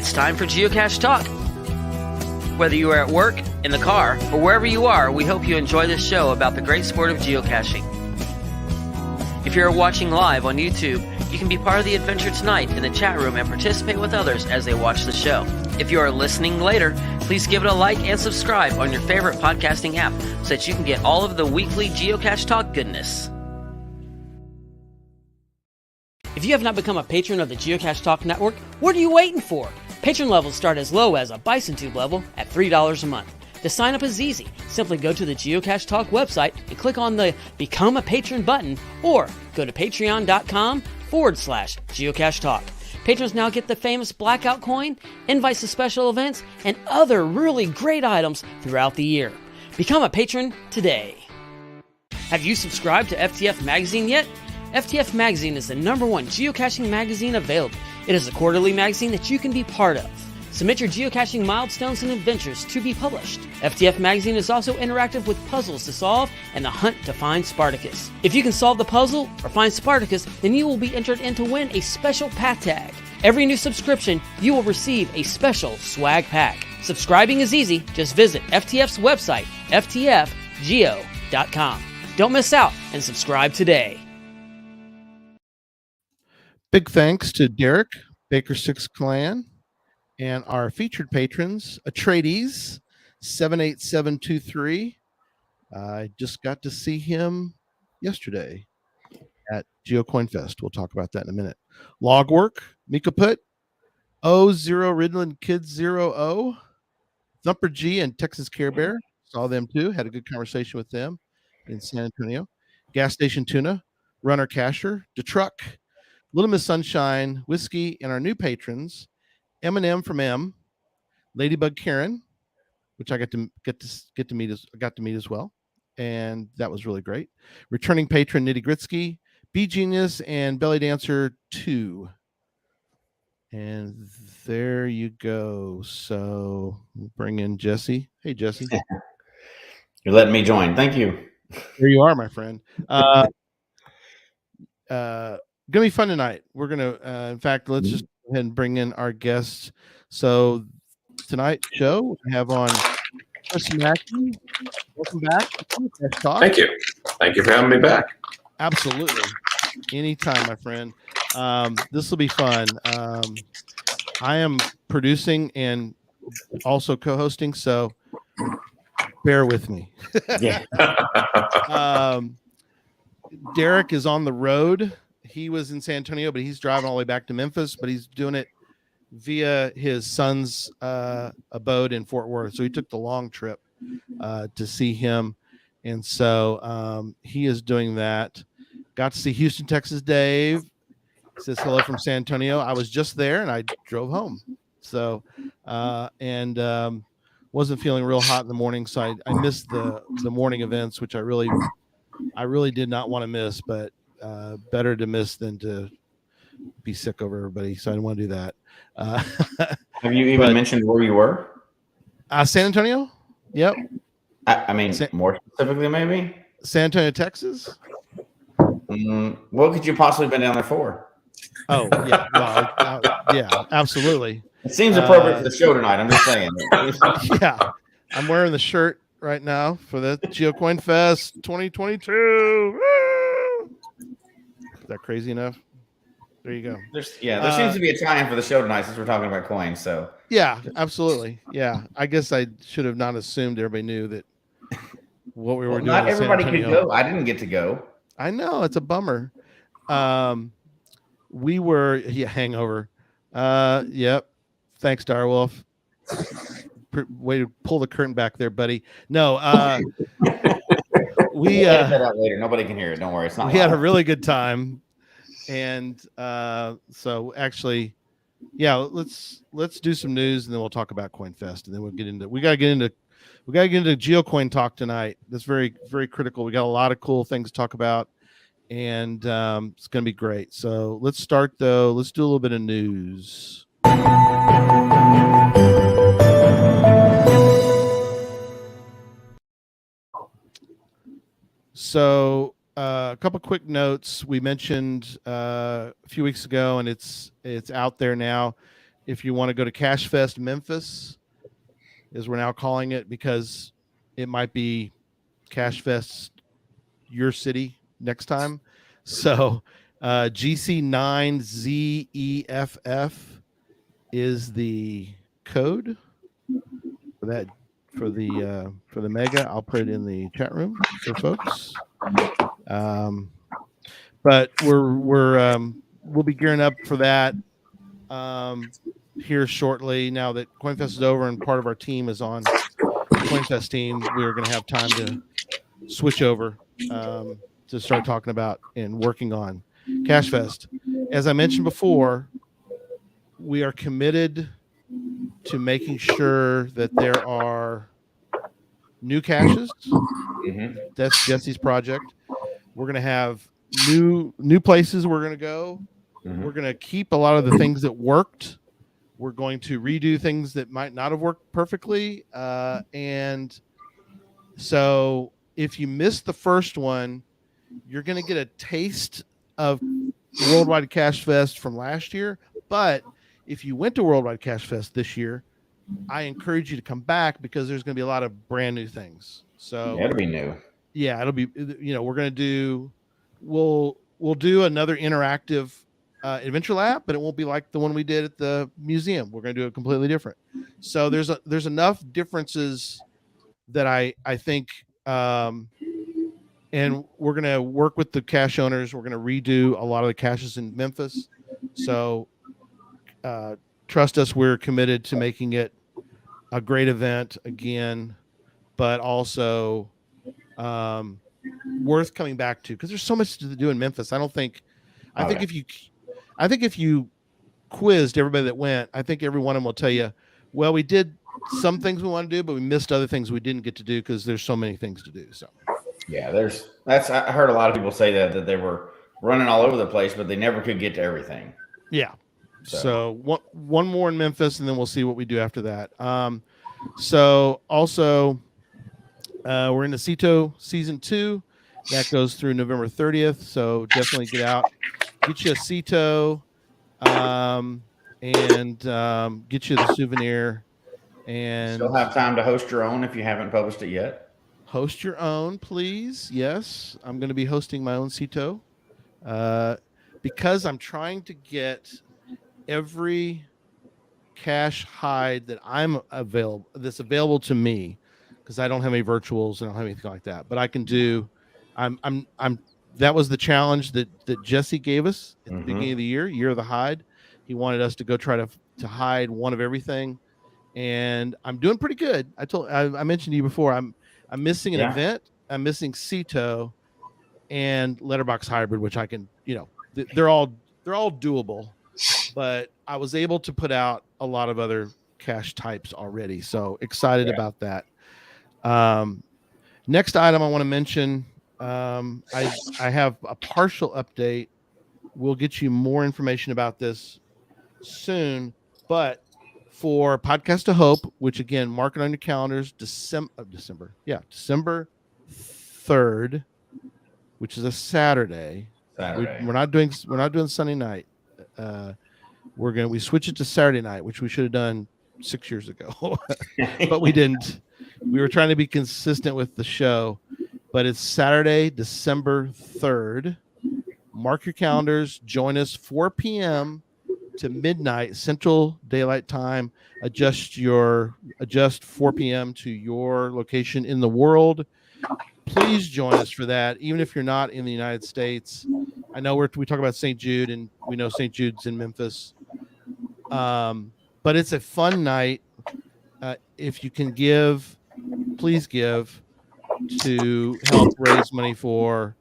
It's time for Geocache Talk. Whether you are at work, in the car, or wherever you are, we hope you enjoy this show about the great sport of geocaching. If you're watching live on YouTube, you can be part of the adventure tonight in the chat room and participate with others as they watch the show. If you are listening later, please give it a like and subscribe on your favorite podcasting app so that you can get all of the weekly Geocache Talk goodness. If you have not become a patron of the Geocache Talk Network, what are you waiting for? Patron levels start as low as a Bison Tube level at $3 a month. To sign up is easy. Simply go to the Geocache Talk website and click on the Become a Patron button, or go to patreon.com/Geocache Talk. Patrons now get the famous Blackout coin, invites to special events, and other really great items throughout the year. Become a patron today. Have you subscribed to FTF Magazine yet? FTF Magazine is the #1 geocaching magazine available. It is a quarterly magazine that you can be part of. Submit your geocaching milestones and adventures to be published. FTF Magazine is also interactive with puzzles to solve and the hunt to find Spartacus. If you can solve the puzzle or find Spartacus, then you will be entered in to win a special pack tag. Every new subscription, you will receive a special swag pack. Subscribing is easy. Just visit FTF's website, ftfgeo.com. Don't miss out and subscribe today. Big thanks to Derek, Baker 6 Clan, and our featured patrons, Atreides 78723. I just got to see him yesterday at Geocoin Fest. We'll talk about that in a minute. Logwork, Mika Put, 00 Ridland Kids 00, Thumper G and Texas Care Bear. Saw them too. Had a good conversation with them in San Antonio. Gas Station Tuna, Runner Casher, DeTruck, Little Miss Sunshine, Whiskey, and our new patrons, M&M from M, Ladybug Karen, which I got to meet as well, and that was really great. Returning patron Nitty Gritsky, B Genius, and Belly Dancer 2. And there you go. So we'll bring in Jesse. Hey, Jesse. You're letting me join. Thank you. Here you are, my friend. Gonna be fun tonight. We're gonna, in fact, let's just go ahead and bring in our guests. So tonight's show we have on Christian Mackey. Welcome back. Thank you. Thank you for having me back. Absolutely. Anytime, my friend. This will be fun. I am producing and also co-hosting, so bear with me. Yeah. Derek is on the road. He was in San Antonio, but he's driving all the way back to Memphis, but he's doing it via his son's abode in Fort Worth. So he took the long trip to see him. And so he is doing that. Got to see Houston, Texas Dave. Says hello from San Antonio. I was just there and I drove home. So, wasn't feeling real hot in the morning. So I missed the morning events, which I really did not want to miss, but better to miss than to be sick over everybody. So I didn't want to do that. Have you even mentioned where you were? San Antonio. Yep. I mean, more specifically, maybe San Antonio, Texas. What could you possibly been down there for? Oh yeah, well, yeah, absolutely. It seems appropriate for the show tonight. I'm just saying. Yeah, I'm wearing the shirt right now for the Geocoin Fest 2022. Is that crazy enough? There you go. There seems to be a tie-in for the show tonight since we're talking about coins. So yeah, absolutely. Yeah, I guess I should have not assumed everybody knew that what we were doing. Not everybody could go. I didn't get to go. I know, it's a bummer. We were hangover. Yep. Thanks, Darwolf. Way to pull the curtain back there, buddy. No, we edit that out later. Nobody can hear it. Don't worry. It's not. We had a really good time, and so actually, yeah. Let's do some news, and then we'll talk about CoinFest, and then we gotta get into Geocoin talk tonight. That's very, very critical. We got a lot of cool things to talk about, and it's gonna be great. So let's start though. Let's do a little bit of news. So a couple quick notes. We mentioned a few weeks ago, and it's out there now. if you want to go to Cache Fest Memphis, as we're now calling it, because it might be Cache Fest your city next time. So GC9ZEFF is the code for that, for the mega. I'll put it in the chat room for folks. But we'll be gearing up for that here shortly. Now that CoinFest is over and part of our team is on the CoinFest team, we're going to have time to switch over to start talking about and working on Cache Fest. As I mentioned before, we are committed to making sure that there are new caches. Mm-hmm. That's Jesse's project. We're going to have new places we're going to go. Mm-hmm. We're going to keep a lot of the things that worked. We're going to redo things that might not have worked perfectly. And so if you missed the first one, you're going to get a taste of Worldwide Cache Fest from last year. But if you went to Worldwide Cache Fest this year, I encourage you to come back because there's going to be a lot of brand new things. So It'll be new. Yeah, it'll be, we're going to do, we'll do another interactive adventure lab, but it won't be like the one we did at the museum. We're going to do it completely different. So there's enough differences that I think, and we're going to work with the cache owners. We're going to redo a lot of the caches in Memphis. So trust us, we're committed to making it a great event again, but also worth coming back to because there's so much to do in Memphis. I think if you quizzed everybody that went, I think every one of them will tell you, well, we did some things we want to do, but we missed other things we didn't get to do because there's so many things to do. So yeah, I heard a lot of people say that they were running all over the place, but they never could get to everything. Yeah. So one more in Memphis, and then we'll see what we do after that. So also, we're in the Cito season 2 that goes through November 30th. So definitely get out, get you a Cito, and get you the souvenir. And still have time to host your own if you haven't published it yet. Host your own, please. Yes, I'm going to be hosting my own Cito because I'm trying to get every cache hide that that's available to me, because I don't have any virtuals and I don't have anything like that. But I can do. That was the challenge that Jesse gave us at the beginning of the year of the hide. He wanted us to go try to hide one of everything, and I'm doing pretty good. I mentioned to you before. I'm missing an event. I'm missing Cito and Letterbox Hybrid, which I can. They're all doable. But I was able to put out a lot of other cache types already. So excited about that. Next item I want to mention, I have a partial update. We'll get you more information about this soon. But for Podcast of Hope, which again, mark it on your calendars, December 3rd, which is a Saturday. We're not doing Sunday night. We switch it to Saturday night, which we should have done 6 years ago, but we didn't. We were trying to be consistent with the show, but it's Saturday, December 3rd. Mark your calendars. Join us 4 p.m. to midnight Central Daylight Time. Adjust 4 p.m. to your location in the world. Please join us for that, even if you're not in the United States. I know we talk about St. Jude, and we know St. Jude's in Memphis. But it's a fun night. If you can give, please give to help raise money for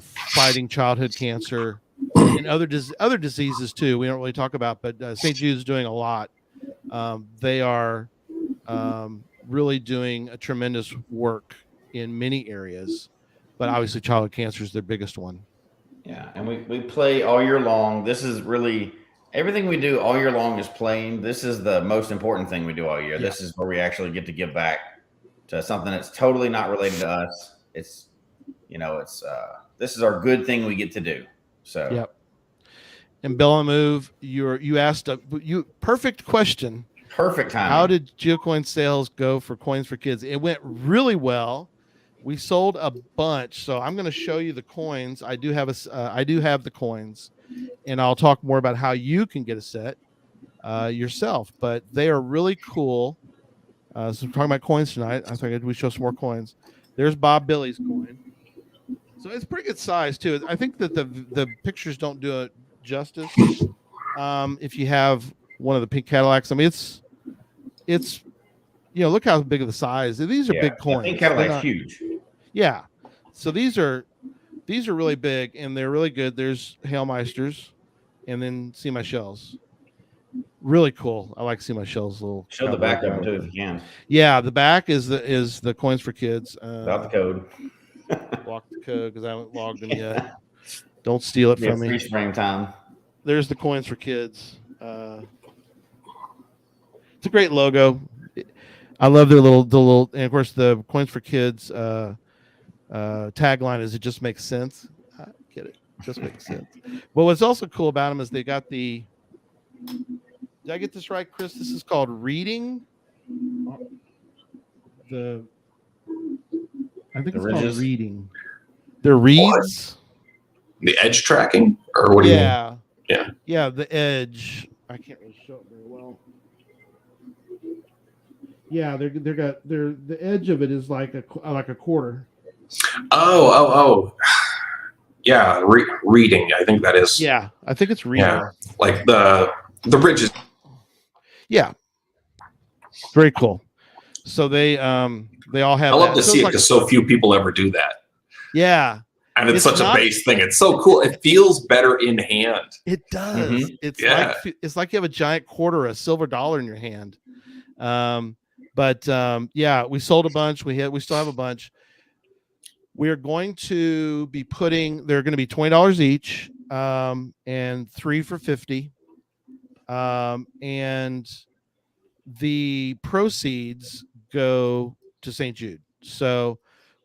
fighting childhood cancer and other diseases too. We don't really talk about, but St. Jude's doing a lot. They are really doing a tremendous work in many areas, but obviously childhood cancer is their biggest one. Yeah, and we play all year long. This is really everything we do all year long is playing. This is the most important thing we do all year. Yeah. This is where we actually get to give back to something that's totally not related to us. It's this is our good thing we get to do. So yep. And Bellamove, you asked a perfect question. Perfect timing. How did Geocoin sales go for Coins for Kids? It went really well. We sold a bunch, so I'm going to show you the coins. I do have the coins, and I'll talk more about how you can get a set yourself. But they are really cool. So we're talking about coins tonight. I think we show some more coins. There's Bob Billy's coin. So it's pretty good size too. I think that the pictures don't do it justice. If you have one of the pink Cadillacs, I mean it's look how big of the size. These are big coins. Pink Cadillac's huge. Yeah. So these are really big and they're really good. There's Hailmeisters and then See My Shells. Really cool. I like See My Shells little. Show the back of them too if you can. Yeah, the back is the Coins for Kids. Without the code. Lock the code because I haven't logged them yet. Don't steal it from me. Free spring time. There's the Coins for Kids. It's a great logo. I love their little, and of course the Coins for Kids tagline is "It just makes sense." I get it, just makes sense. But what's also cool about them is they got the. Did I get this right, Chris? This is called reading. I think it's called reading. They're reads. The edge tracking, or what do you mean? Yeah, the edge. I can't really show it very well. Yeah, the edge of it is like a quarter. Oh. Yeah, reading. I think that is. Yeah, I think it's reading. Yeah, like the ridges. Yeah, very cool. So they all have. I love that. to see it because so few people ever do that. Yeah, and it's such a base thing. It's so cool. It feels better in hand. It does. Mm-hmm. It's like you have a giant quarter, a silver dollar in your hand. But we sold a bunch. We still have a bunch. We are going to be putting. They're going to be $20 each, and 3 for $50. And the proceeds go to St. Jude. So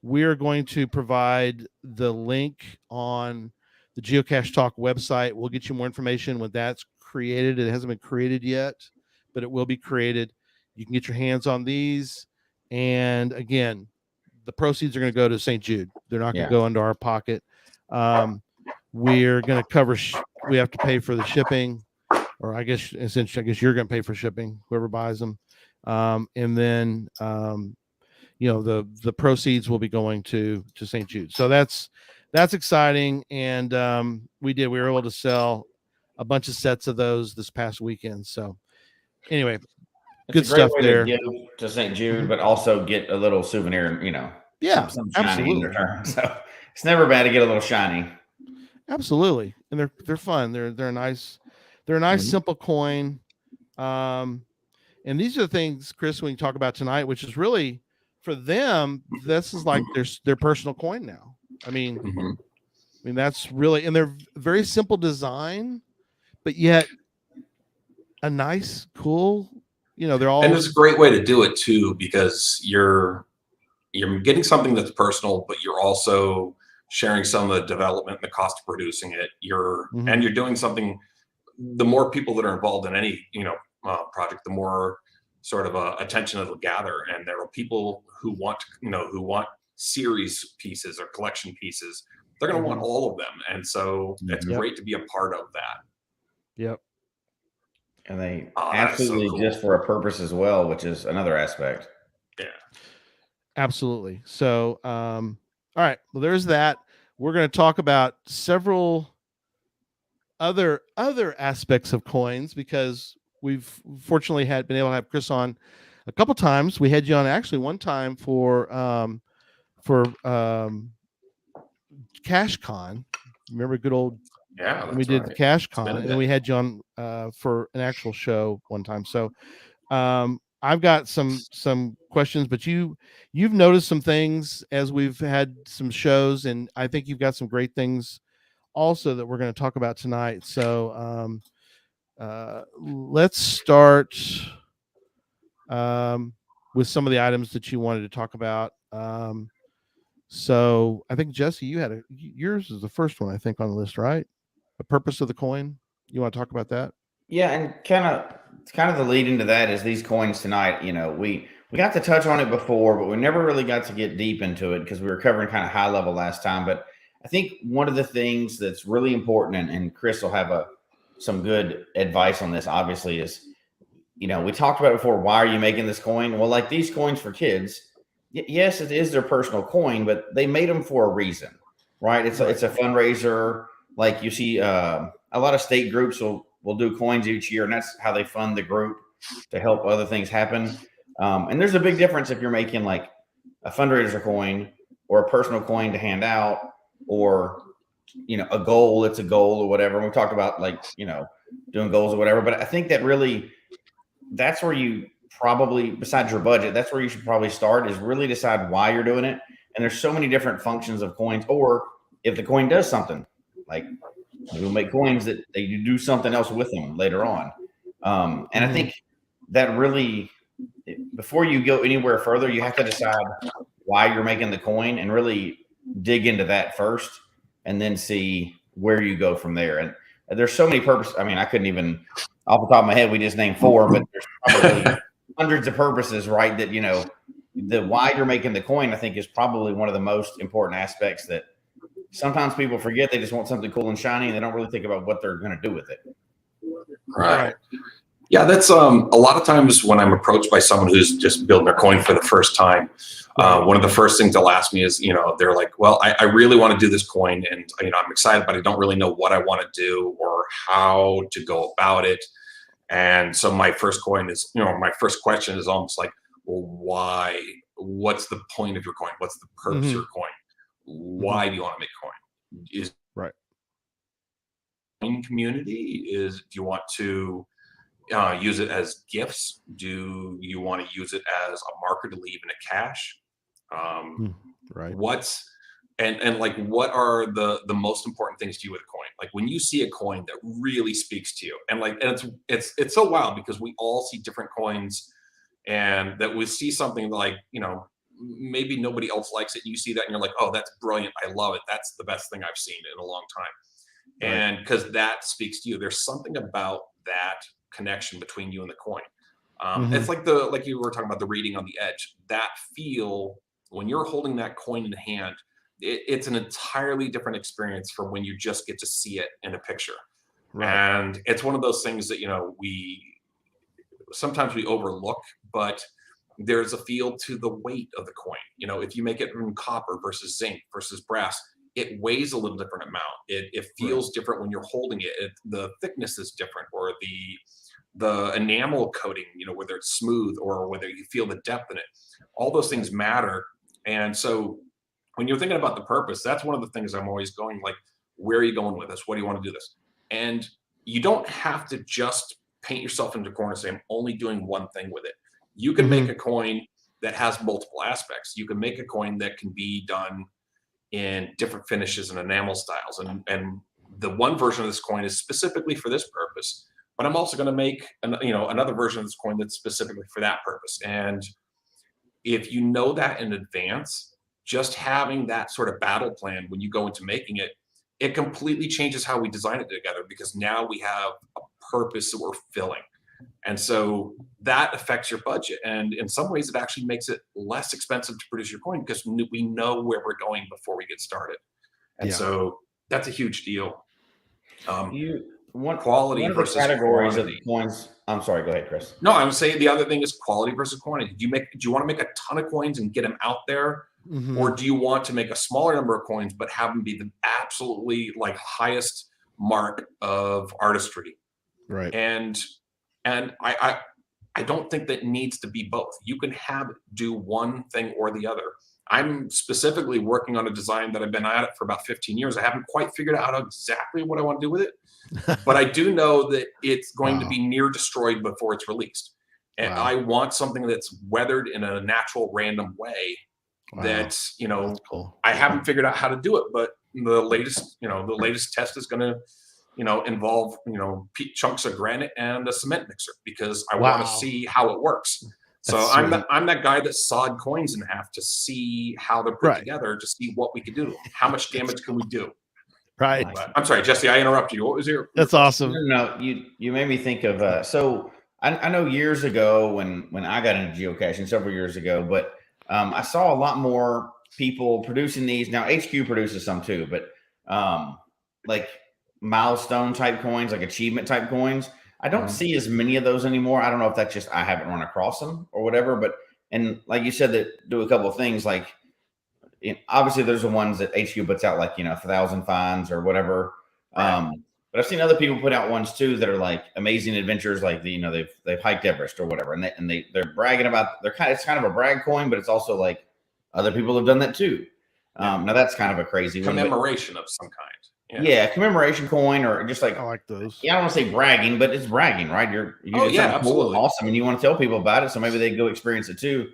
we're going to provide the link on the Geocache Talk website. We'll get you more information when that's created. It hasn't been created yet, but it will be created. You can get your hands on these. And again, the proceeds are going to go to St. Jude. They're not going to go into our pocket. We're going to cover, we have to pay for the shipping, or I guess you're going to pay for shipping, whoever buys them. And then, the proceeds will be going to St. Jude. So that's exciting. And we were able to sell a bunch of sets of those this past weekend. So anyway, good stuff there. To give to St. Jude, but also get a little souvenir, some shiny in return. So it's never bad to get a little shiny. Absolutely. And they're fun. They're a nice, simple coin. And these are the things, Chris, we can talk about tonight, which is really for them, this is like their personal coin now. I mean, that's really, and they're very simple design, but yet a nice, cool, they're all. And it's a great way to do it too, because you're getting something that's personal, but you're also sharing some of the development and the cost of producing it. And you're doing something. The more people that are involved in any project, the more sort of attention it'll gather. And there are people who want series pieces or collection pieces. They're going to want all of them, and so it's great to be a part of that. Yep. And they absolutely so cool. Just for a purpose as well, which is another aspect. Yeah, absolutely. So, all right. Well, there's that. We're going to talk about several other aspects of coins, because we've fortunately been able to have Chris on a couple times. We had you on actually one time for CacheCon. Remember good old. Yeah, we did the CacheCon, and then we had you on for an actual show one time. So I've got some questions, but you've noticed some things as we've had some shows, and I think you've got some great things also that we're going to talk about tonight. So let's start with some of the items that you wanted to talk about. So I think Jesse, yours is the first one I think on the list, right? The purpose of the coin. You want to talk about that? Yeah, and kind of the lead into that is these coins tonight. We got to touch on it before, but we never really got to get deep into it because we were covering kind of high level last time. But I think one of the things that's really important, and Chris will have some good advice on this, obviously, is, we talked about it before. Why are you making this coin? Well, like these coins for kids, yes, it is their personal coin, but they made them for a reason, right? It's a fundraiser. Like you see, a lot of state groups will do coins each year, and that's how they fund the group to help other things happen. And there's a big difference if you're making like a fundraiser coin or a personal coin to hand out, or a goal. It's a goal or whatever. And we talked about like doing goals or whatever. But I think that's where you probably, besides your budget, that's where you should probably start, is really decide why you're doing it. And there's so many different functions of coins, or if the coin does something, like we'll make coins that you do something else with them later on. And I think that really, before you go anywhere further, you have to decide why you're making the coin and really dig into that first, and then see where you go from there. And there's so many purposes. I mean, I couldn't even, off the top of my head, we just named 4, but there's probably hundreds of purposes, right? That, the why you're making the coin, I think, is probably one of the most important aspects that sometimes people forget. They just want something cool and shiny, and they don't really think about what they're going to do with it. Right. Yeah, that's a lot of times when I'm approached by someone who's just building their coin for the first time, one of the first things they'll ask me is, they're like, well, I really want to do this coin, and I'm excited, but I don't really know what I want to do or how to go about it. And so my first question is almost like, well, why? What's the point of your coin? What's the purpose of your coin? Why do you want to make a coin? Is right. Coin community do you want to use it as gifts? Do you want to use it as a marker to leave in a cache? Right. And like, what are the most important things to you with a coin? Like when you see a coin that really speaks to you, and it's so wild because we all see different coins, and that we see something like, maybe nobody else likes it. You see that and you're like, oh, that's brilliant. I love it. That's the best thing I've seen in a long time. Right. And because that speaks to you, there's something about that connection between you and the coin. It's like you were talking about the reading on the edge, that feel when you're holding that coin in hand, it's an entirely different experience from when you just get to see it in a picture. Right. And it's one of those things that, sometimes we overlook, but there's a feel to the weight of the coin. If you make it from copper versus zinc versus brass, it weighs a little different amount. It feels different when you're holding it. The thickness is different, or the enamel coating, whether it's smooth or whether you feel the depth in it. All those things matter. And so when you're thinking about the purpose, that's one of the things I'm always going, like, where are you going with this? What do you want to do this? And you don't have to just paint yourself into a corner and say, I'm only doing one thing with it. You can make a coin that has multiple aspects. You can make a coin that can be done in different finishes and enamel styles. And the one version of this coin is specifically for this purpose, but I'm also going to make another version of this coin that's specifically for that purpose. And if you know that in advance, just having that sort of battle plan when you go into making it, it completely changes how we design it together, because now we have a purpose that we're filling. And so that affects your budget. And in some ways, it actually makes it less expensive to produce your coin because we know where we're going before we get started. And so that's a huge deal. Quality versus categories quantity. Of coins. I'm sorry, go ahead, Chris. No, I would say the other thing is quality versus quantity. Do you want to make a ton of coins and get them out there? Or do you want to make a smaller number of coins, but have them be the absolutely like highest mark of artistry? Right. And I don't think that needs to be both. You can do one thing or the other. I'm specifically working on a design that I've been at it for about 15 years. I haven't quite figured out exactly what I want to do with it, but I do know that it's going to be near destroyed before it's released. And I want something that's weathered in a natural, random way. That's cool. I haven't figured out how to do it, but the latest test is going to involve chunks of granite and a cement mixer, because I want to see how it works. So I'm that guy that sawed coins in half to see how they're put together, to see what we could do. How much damage can we do? Right. I'm sorry, Jesse, I interrupted you. What was your? That's awesome. No, you made me think of so I know years ago when I got into geocaching several years ago, but I saw a lot more people producing these. Now HQ produces some too, but like milestone type coins, like achievement type coins. I don't see as many of those anymore. I don't know if that's just I haven't run across them or whatever, but and like you said, that do a couple of things like obviously there's the ones that HQ puts out, like 1,000 finds or whatever. Right. But I've seen other people put out ones too that are like amazing adventures, like they've hiked Everest or whatever, and they're bragging about it's kind of a brag coin, but it's also like other people have done that too. Now that's kind of a crazy commemoration of some kind. Yeah, commemoration coin, or just like I like those. Yeah, I don't want to say bragging, but it's bragging, right? You did something absolutely cool and awesome, and you want to tell people about it, so maybe they go experience it too.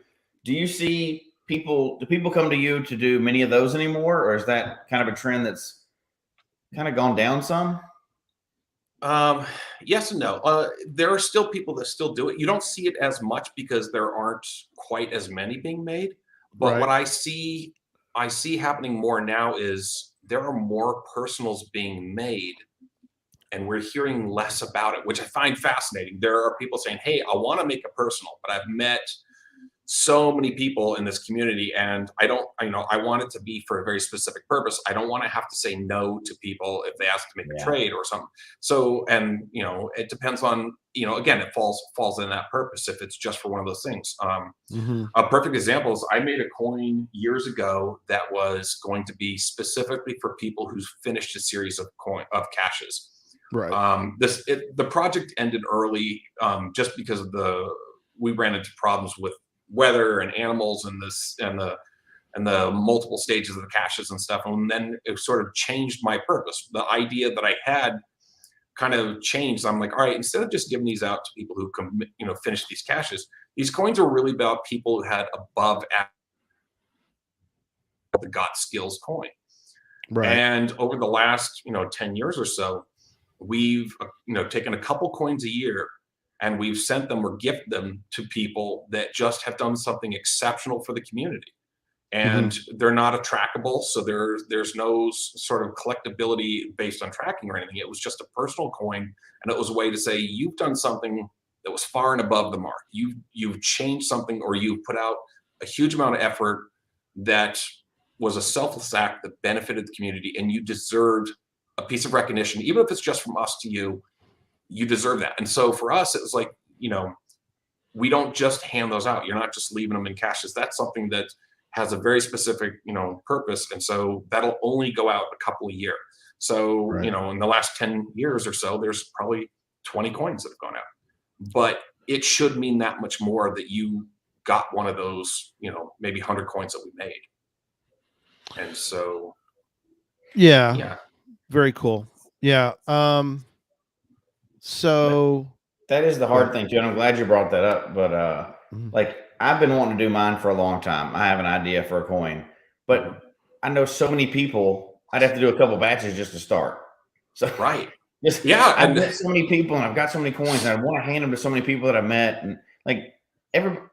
Do you see people? Do people come to you to do many of those anymore, or is that kind of a trend that's kind of gone down some? Yes and no. There are still people that still do it. You don't see it as much because there aren't quite as many being made. But what I see happening more now is there are more personals being made, and we're hearing less about it, which I find fascinating. There are people saying, "Hey, I want to make a personal, but I've met so many people in this community, and I want it to be for a very specific purpose. I don't want to have to say no to people if they ask to make a trade or something." So, and it depends on, again, it falls in that purpose if it's just for one of those things. A perfect example is I made a coin years ago that was going to be specifically for people who's finished a series of caches. Right. The project ended early just because of we ran into problems with weather and animals and the multiple stages of the caches and stuff, and then it sort of changed my purpose. The idea that I had kind of changed. I'm like, all right, instead of just giving these out to people who can finish these caches, these coins are really about people who had above average the got skills coin. Right. And over the last 10 years or so, we've taken a couple coins a year, and we've sent them or gifted them to people that just have done something exceptional for the community. And they're not a trackable, so there's no sort of collectability based on tracking or anything. It was just a personal coin, and it was a way to say you've done something that was far and above the mark. You've changed something, or you've put out a huge amount of effort that was a selfless act that benefited the community, and you deserved a piece of recognition, even if it's just from us to you. You deserve that. And so for us, it was like, we don't just hand those out. You're not just leaving them in caches. That's something that has a very specific, purpose. And so that'll only go out a couple a year. So, in the last 10 years or so, there's probably 20 coins that have gone out. But it should mean that much more that you got one of those, maybe 100 coins that we made. And so. Yeah. Very cool. Yeah. So that is the hard thing, Joe. I'm glad you brought that up. But like I've been wanting to do mine for a long time. I have an idea for a coin, but I know so many people. I'd have to do a couple batches just to start. So I've met so many people, and I've got so many coins, and I want to hand them to so many people that I've met, and like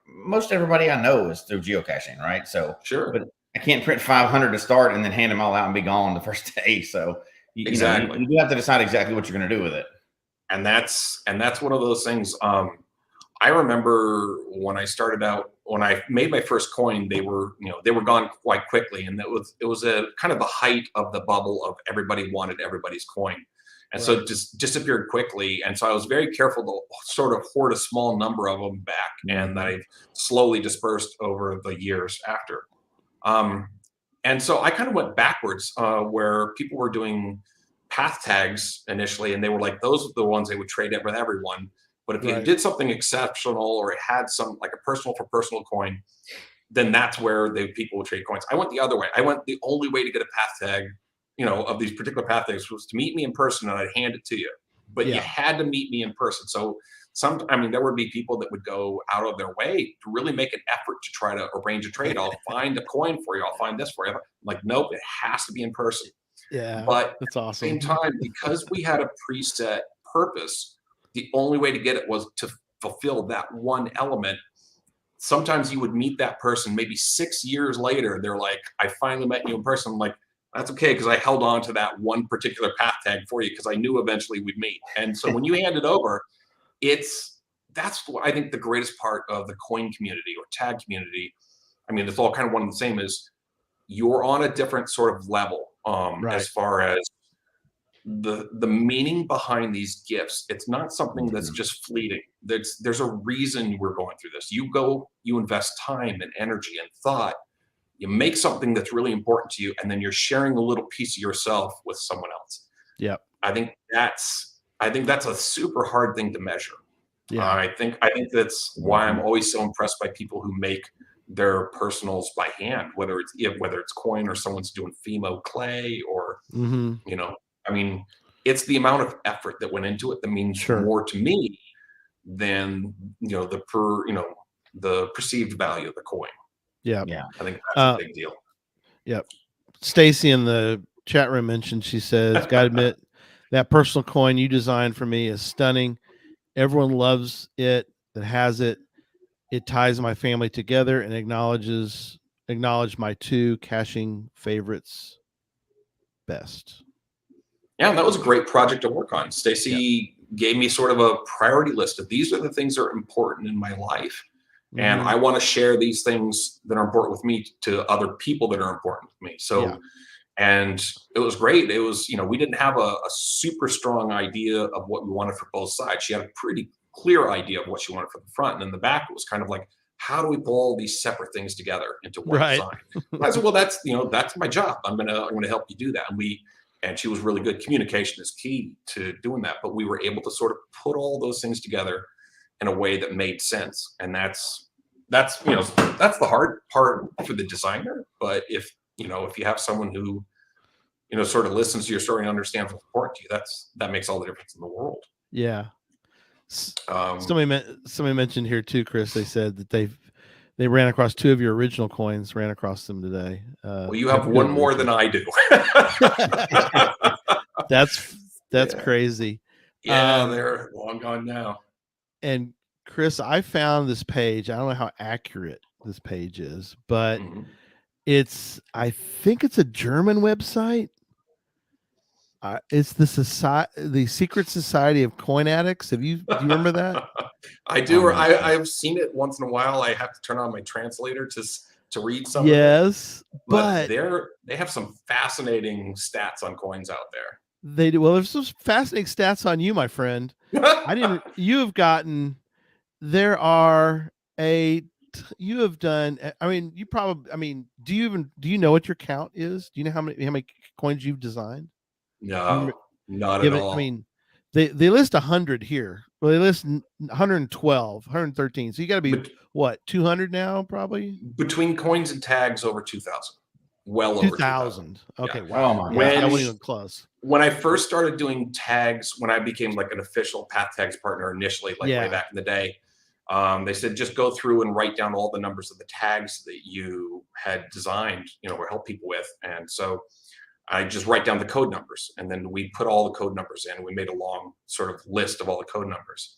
most everybody I know is through geocaching, right? So but I can't print 500 to start and then hand them all out and be gone the first day. So you do have to decide exactly what you're going to do with it. And that's one of those things. I remember when I started out, when I made my first coin, they were gone quite quickly, and it was a kind of the height of the bubble of everybody wanted everybody's coin, and so it just disappeared quickly. And so I was very careful to sort of hoard a small number of them back, and that I've slowly dispersed over the years after. And so I kind of went backwards, where people were doing path tags initially, and they were like, those are the ones they would trade it with everyone. But if you did something exceptional, or it had some like a personal for personal coin, then that's where people would trade coins. I went the other way. I went the only way to get a path tag, of these particular path tags, was to meet me in person, and I'd hand it to you. But you had to meet me in person. So there would be people that would go out of their way to really make an effort to try to arrange a trade. I'll find a coin for you. I'll find this for you. I'm like, nope, it has to be in person. Yeah, but that's awesome. At the same time, because we had a preset purpose, the only way to get it was to fulfill that one element. Sometimes you would meet that person maybe 6 years later. They're like, I finally met you in person. I'm like, That's okay, because I held on to that one particular path tag for you because I knew eventually we'd meet. And so when you hand it over, that's what I think the greatest part of the coin community or tag community. I mean, it's all kind of one and the same, is you're on a different sort of level as far as the meaning behind these gifts. It's not something that's just fleeting. There's a reason we're going through this. You invest time and energy and thought. You make something that's really important to you, and then you're sharing a little piece of yourself with someone else. Yep. I think that's a super hard thing to measure. Yeah. I think that's why I'm always so impressed by people who make their personals by hand, whether it's coin or someone's doing Fimo clay or I mean, it's the amount of effort that went into it that means more to me than the perceived value of the coin. Yeah. I think that's a big deal. Yep. Stacy in the chat room mentioned, she says, gotta admit, that personal coin you designed for me is stunning. Everyone loves it that has it. It ties my family together and acknowledge my two caching favorites best. Yeah, that was a great project to work on. Stacy gave me sort of a priority list of these are the things that are important in my life. And I want to share these things that are important with me to other people that are important with me. So, and it was great. It was, we didn't have a super strong idea of what we wanted for both sides. She had a pretty clear idea of what she wanted for the front. And in the back, it was kind of like, how do we pull all these separate things together into one design? I said, well, that's my job. I'm gonna help you do that. And she was really good. Communication is key to doing that. But we were able to sort of put all those things together in a way that made sense. And that's the hard part for the designer. But if you have someone who, sort of listens to your story and understands what's important to you, that makes all the difference in the world. Yeah. Somebody mentioned here too, Chris, they said that they ran across two of your original coins, ran across them today. Well, you have one more than I do. That's crazy. Yeah, they're long gone now. And Chris, I found this page. I don't know how accurate this page is, but I think it's a German website. It's the Secret Society of Coin Addicts. Do you remember that? I do. I've seen it once in a while. I have to turn on my translator to read some. Yes, of it. But they have some fascinating stats on coins out there. They do. Well, there's some fascinating stats on you, my friend. You have gotten. There are you have done. I mean, you probably. I mean, do you know what your count is? Do you know how many coins you've designed? No, not at all. I mean, they list 100 here. Well, they list 112, 113. So you got to be what, 200 now, probably between coins and tags, over 2,000. Well, 2,000. Okay, yeah. wow. Oh my God. I wasn't even close. When I first started doing tags, when I became like an official Path Tags partner initially, way back in the day, they said just go through and write down all the numbers of the tags that you had designed, or help people with. And so I just write down the code numbers, and then we put all the code numbers in. We made a long sort of list of all the code numbers.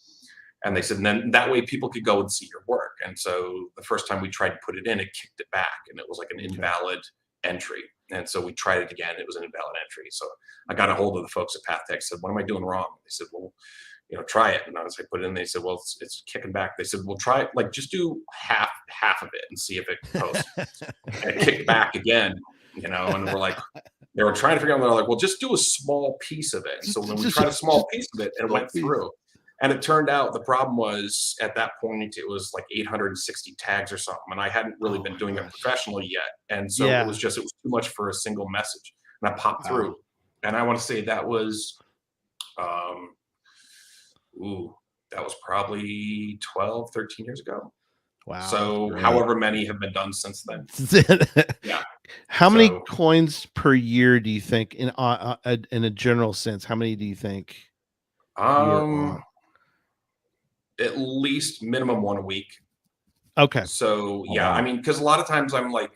And they said, and then that way people could go and see your work. And so the first time we tried to put it in, it kicked it back, and it was like an invalid entry. And so we tried it again. It was an invalid entry. So I got a hold of the folks at PathTech, said, what am I doing wrong? They said, well, try it. And I put it in. They said, well, it's kicking back. They said, well, try it. Like, just do half of it and see if it posts. And it kicked back again, and we're like, they were trying to figure out, they're like, well, just do a small piece of it. So when we tried a small piece of it, and it went through. And it turned out the problem was, at that point, it was like 860 tags or something. And I hadn't really been doing it professionally yet. And so it was too much for a single message. And I popped through. And I want to say that was, that was probably 12, 13 years ago. Wow. So however many have been done since then. Yeah. How many coins per year do you think, in a general sense, how many do you think? At least minimum one a week. Okay. So I mean, because a lot of times I'm like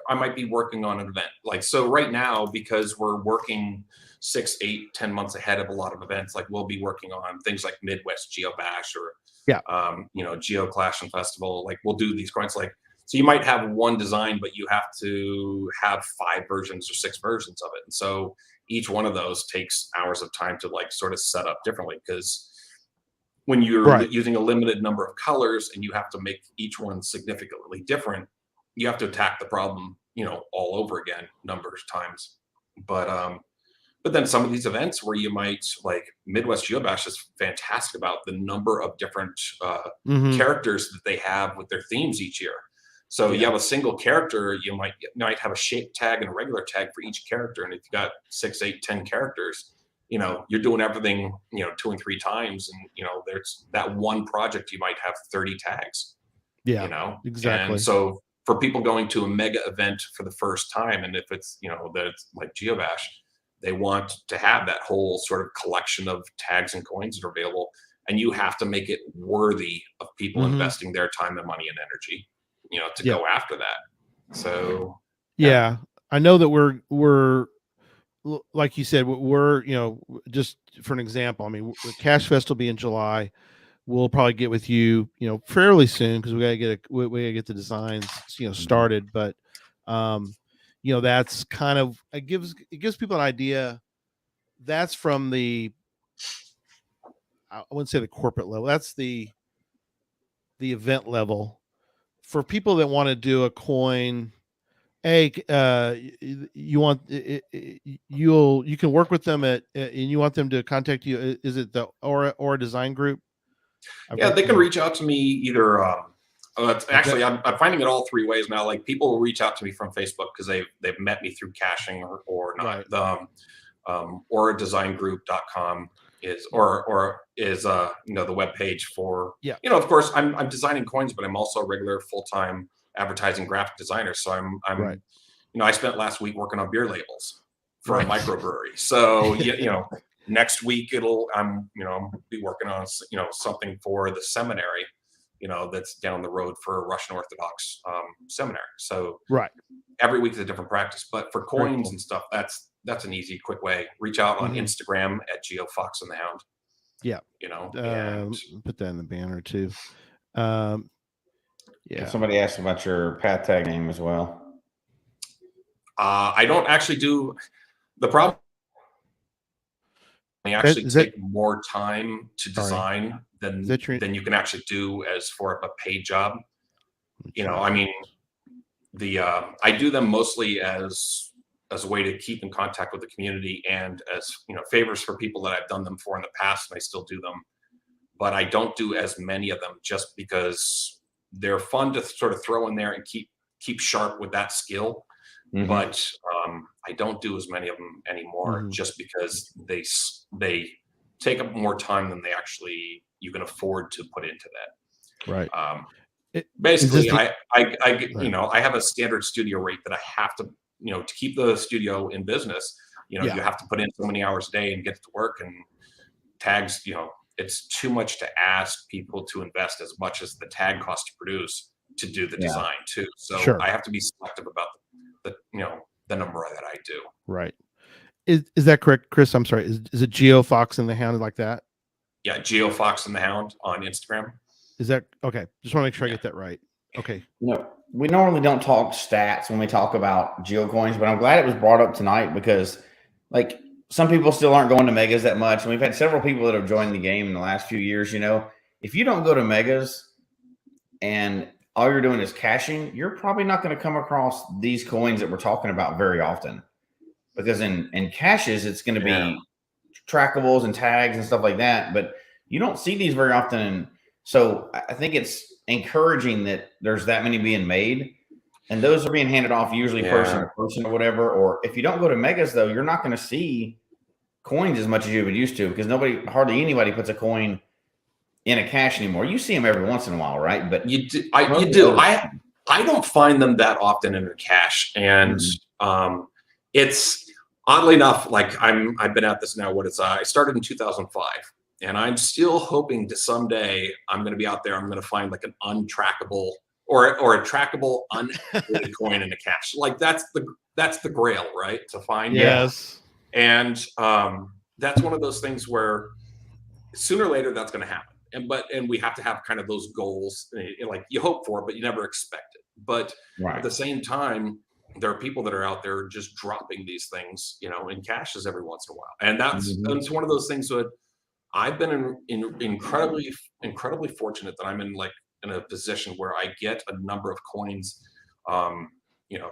I might be working on an event. So right now, because we're working 6, 8, 10 months ahead of a lot of events, we'll be working on things like Midwest Geobash or Geoclash and Festival. We'll do these coins. So you might have one design, but you have to have 5 versions or 6 versions of it. And so each one of those takes hours of time to like sort of set up differently, because when you're using a limited number of colors and you have to make each one significantly different, you have to attack the problem, all over again, numbers times. But then some of these events where you might, like Midwest Geobash is fantastic about the number of different characters that they have with their themes each year. So you have a single character, you might have a shape tag and a regular tag for each character. And if you've got 6, 8, 10 characters, you're doing everything, 2 and 3 times. And, there's that one project, you might have 30 tags. Yeah, exactly. And so for people going to a mega event for the first time, and if it's, that it's like Geobash, they want to have that whole sort of collection of tags and coins that are available, and you have to make it worthy of people investing their time and money and energy, to go after that. So yeah, I know that we're like you said, we're just for an example. I mean, Cache Fest will be in July. We'll probably get with you, fairly soon, because we gotta get the designs, started. But that's kind of it gives people an idea. That's from I wouldn't say the corporate level. That's the event level. For people that want to do a coin, you can work with them and you want them to contact you. Is it the Aura Design Group? They can reach out to me either. It's actually, I'm finding it all 3 ways now. Like people will reach out to me from Facebook because they've met me through caching or not. Right. OraDesignGroup.com is the web page for. Of course, I'm designing coins, but I'm also a regular full-time advertising graphic designer. So I'm I spent last week working on beer labels for a microbrewery. So next week I'm be working on something for the seminary, that's down the road for a Russian Orthodox seminary. So every week is a different practice. But for coins and stuff, that's an easy, quick way. Reach out on Instagram at GeoFox and the Hound. Yeah, and put that in the banner too. Somebody asked about your path tag name as well. I don't actually do the problem. I actually take more time to design than you can actually do as for a paid job. I mean, I do them mostly as a way to keep in contact with the community and as favors for people that I've done them for in the past, and I still do them. But I don't do as many of them just because they're fun to sort of throw in there and keep sharp with that skill. But I don't do as many of them anymore just because they take up more time than you can afford to put into that. Right. Basically, I have a standard studio rate that I have to, to keep the studio in business. You have to put in so many hours a day and get to work, and tags, it's too much to ask people to invest as much as the tag cost to produce to do the design too. So I have to be selective about the number that I do. Right. Is that correct, Chris? I'm sorry. Is it GeoFox and the Hound like that? Yeah, GeoFox and the Hound on Instagram. Is that okay? Just want to make sure I get that right. Okay. We normally don't talk stats when we talk about Geocoins, but I'm glad it was brought up tonight because, like, some people still aren't going to megas that much, and we've had several people that have joined the game in the last few years. If you don't go to megas and all you're doing is caching, you're probably not going to come across these coins that we're talking about very often. Because in caches, it's going to be trackables and tags and stuff like that. But you don't see these very often. And so I think it's encouraging that there's that many being made. And those are being handed off usually person to person or whatever. Or if you don't go to megas, though, you're not going to see coins as much as you would used to. Because hardly anybody puts a coin in a cache anymore. You see them every once in a while, right? But you do. I don't find them that often in a cache. And it's oddly enough, like I've been at this now. I started in 2005, and I'm still hoping to someday I'm going to be out there. I'm going to find like an untrackable or a trackable unrated coin in a cache. Like that's the grail, right? To find. Yes. And that's one of those things where sooner or later that's going to happen. and we have to have kind of those goals, like you hope for, but you never expect it. But at the same time, there are people that are out there just dropping these things, in caches every once in a while, and that's one of those things that I've been incredibly fortunate that I'm in a position where I get a number of coins.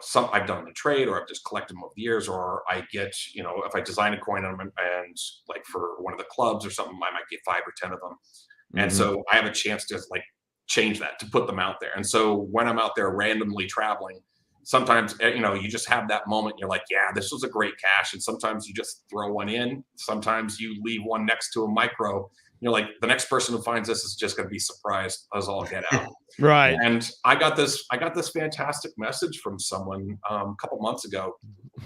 Some I've done the trade, or I've just collected them over the years, or I get, if I design a coin and like for one of the clubs or something, I might get 5 or 10 of them. And so I have a chance to change that, to put them out there. And so when I'm out there randomly traveling, sometimes, you just have that moment. You're like, yeah, this was a great cache. And sometimes you just throw one in. Sometimes you leave one next to a micro. You're like, the next person who finds this is just going to be surprised as all get out. Right. And I got this fantastic message from someone a couple months ago.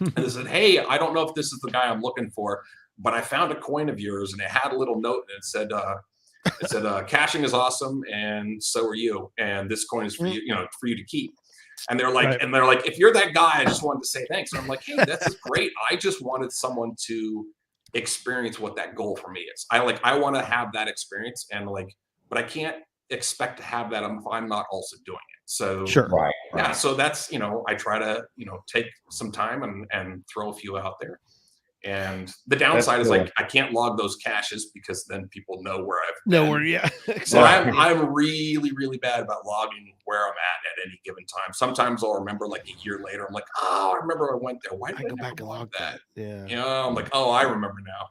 And they said, hey, I don't know if this is the guy I'm looking for, but I found a coin of yours, and it had a little note, and it said, caching is awesome, and so are you. And this coin is for you, for you to keep. And they're like, if you're that guy, I just wanted to say thanks. And I'm like, hey, that's great. I just wanted someone to experience what that goal for me is. I want to have that experience, and but I can't expect to have that if I'm not also doing it. So sure. Yeah. So that's, I try to, take some time and throw a few out there. And the downside is I can't log those caches, because then people know where I've been. Yeah. So I'm really, really bad about logging where I'm at any given time. Sometimes I'll remember a year later. I'm like, oh, I remember I went there. Why did I go back and log that? Yeah. I'm like, oh, I remember now.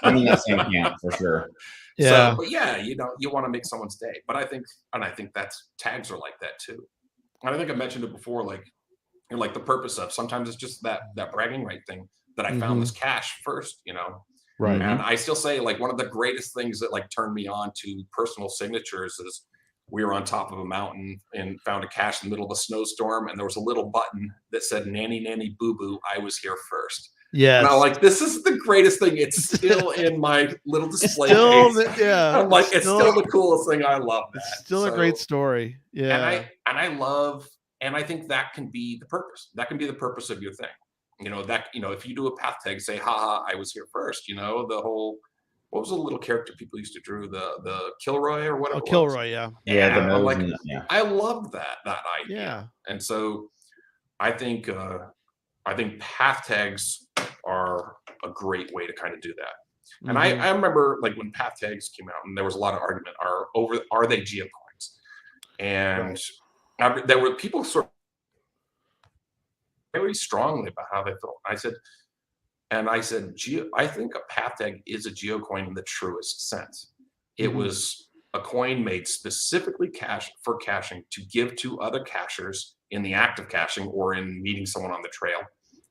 I'm in that same camp for sure. Yeah. So, but yeah, you want to make someone's day. But I think that's tags are like that too. And I think I mentioned it before, the purpose of, sometimes it's just that bragging right thing, that I found this cache first, Right. And I still say, one of the greatest things that turned me on to personal signatures is we were on top of a mountain and found a cache in the middle of a snowstorm, and there was a little button that said, nanny, nanny, boo boo, I was here first. Yeah. And I'm this is the greatest thing. It's still in my little display case. I'm it's still the coolest thing. I love that. It's still a great story. Yeah. And I love, and I think that can be the purpose. That can be the purpose of your thing. If you do a path tag, say, haha, I was here first, the whole, what was the little character people used to draw, the Kilroy or whatever? Oh, Kilroy, yeah. Yeah. I love that idea. Yeah. And so I think path tags are a great way to kind of do that. And I remember when path tags came out, and there was a lot of argument, are they geocoins? And there were people sort of very strongly about how they felt. I said, I think a path tag is a geocoin in the truest sense. It was a coin made specifically for caching, to give to other cachers in the act of caching or in meeting someone on the trail.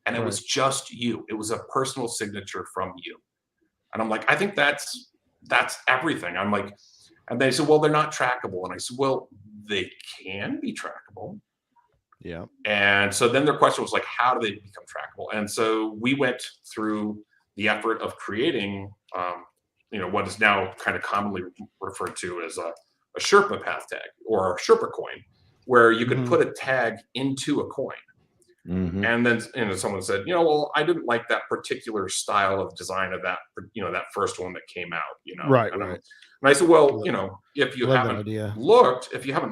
And it was just you. It was a personal signature from you. And I'm I think that's everything. I'm and they said, well, they're not trackable. And I said, well, they can be trackable. Yeah. And so then their question was how do they become trackable? And so we went through the effort of creating, what is now kind of commonly referred to as a Sherpa path tag, or a Sherpa coin, where you could put a tag into a coin. And then, someone said, well, I didn't like that particular style of design of that, that first one that came out, Right. And I said, well, if you haven't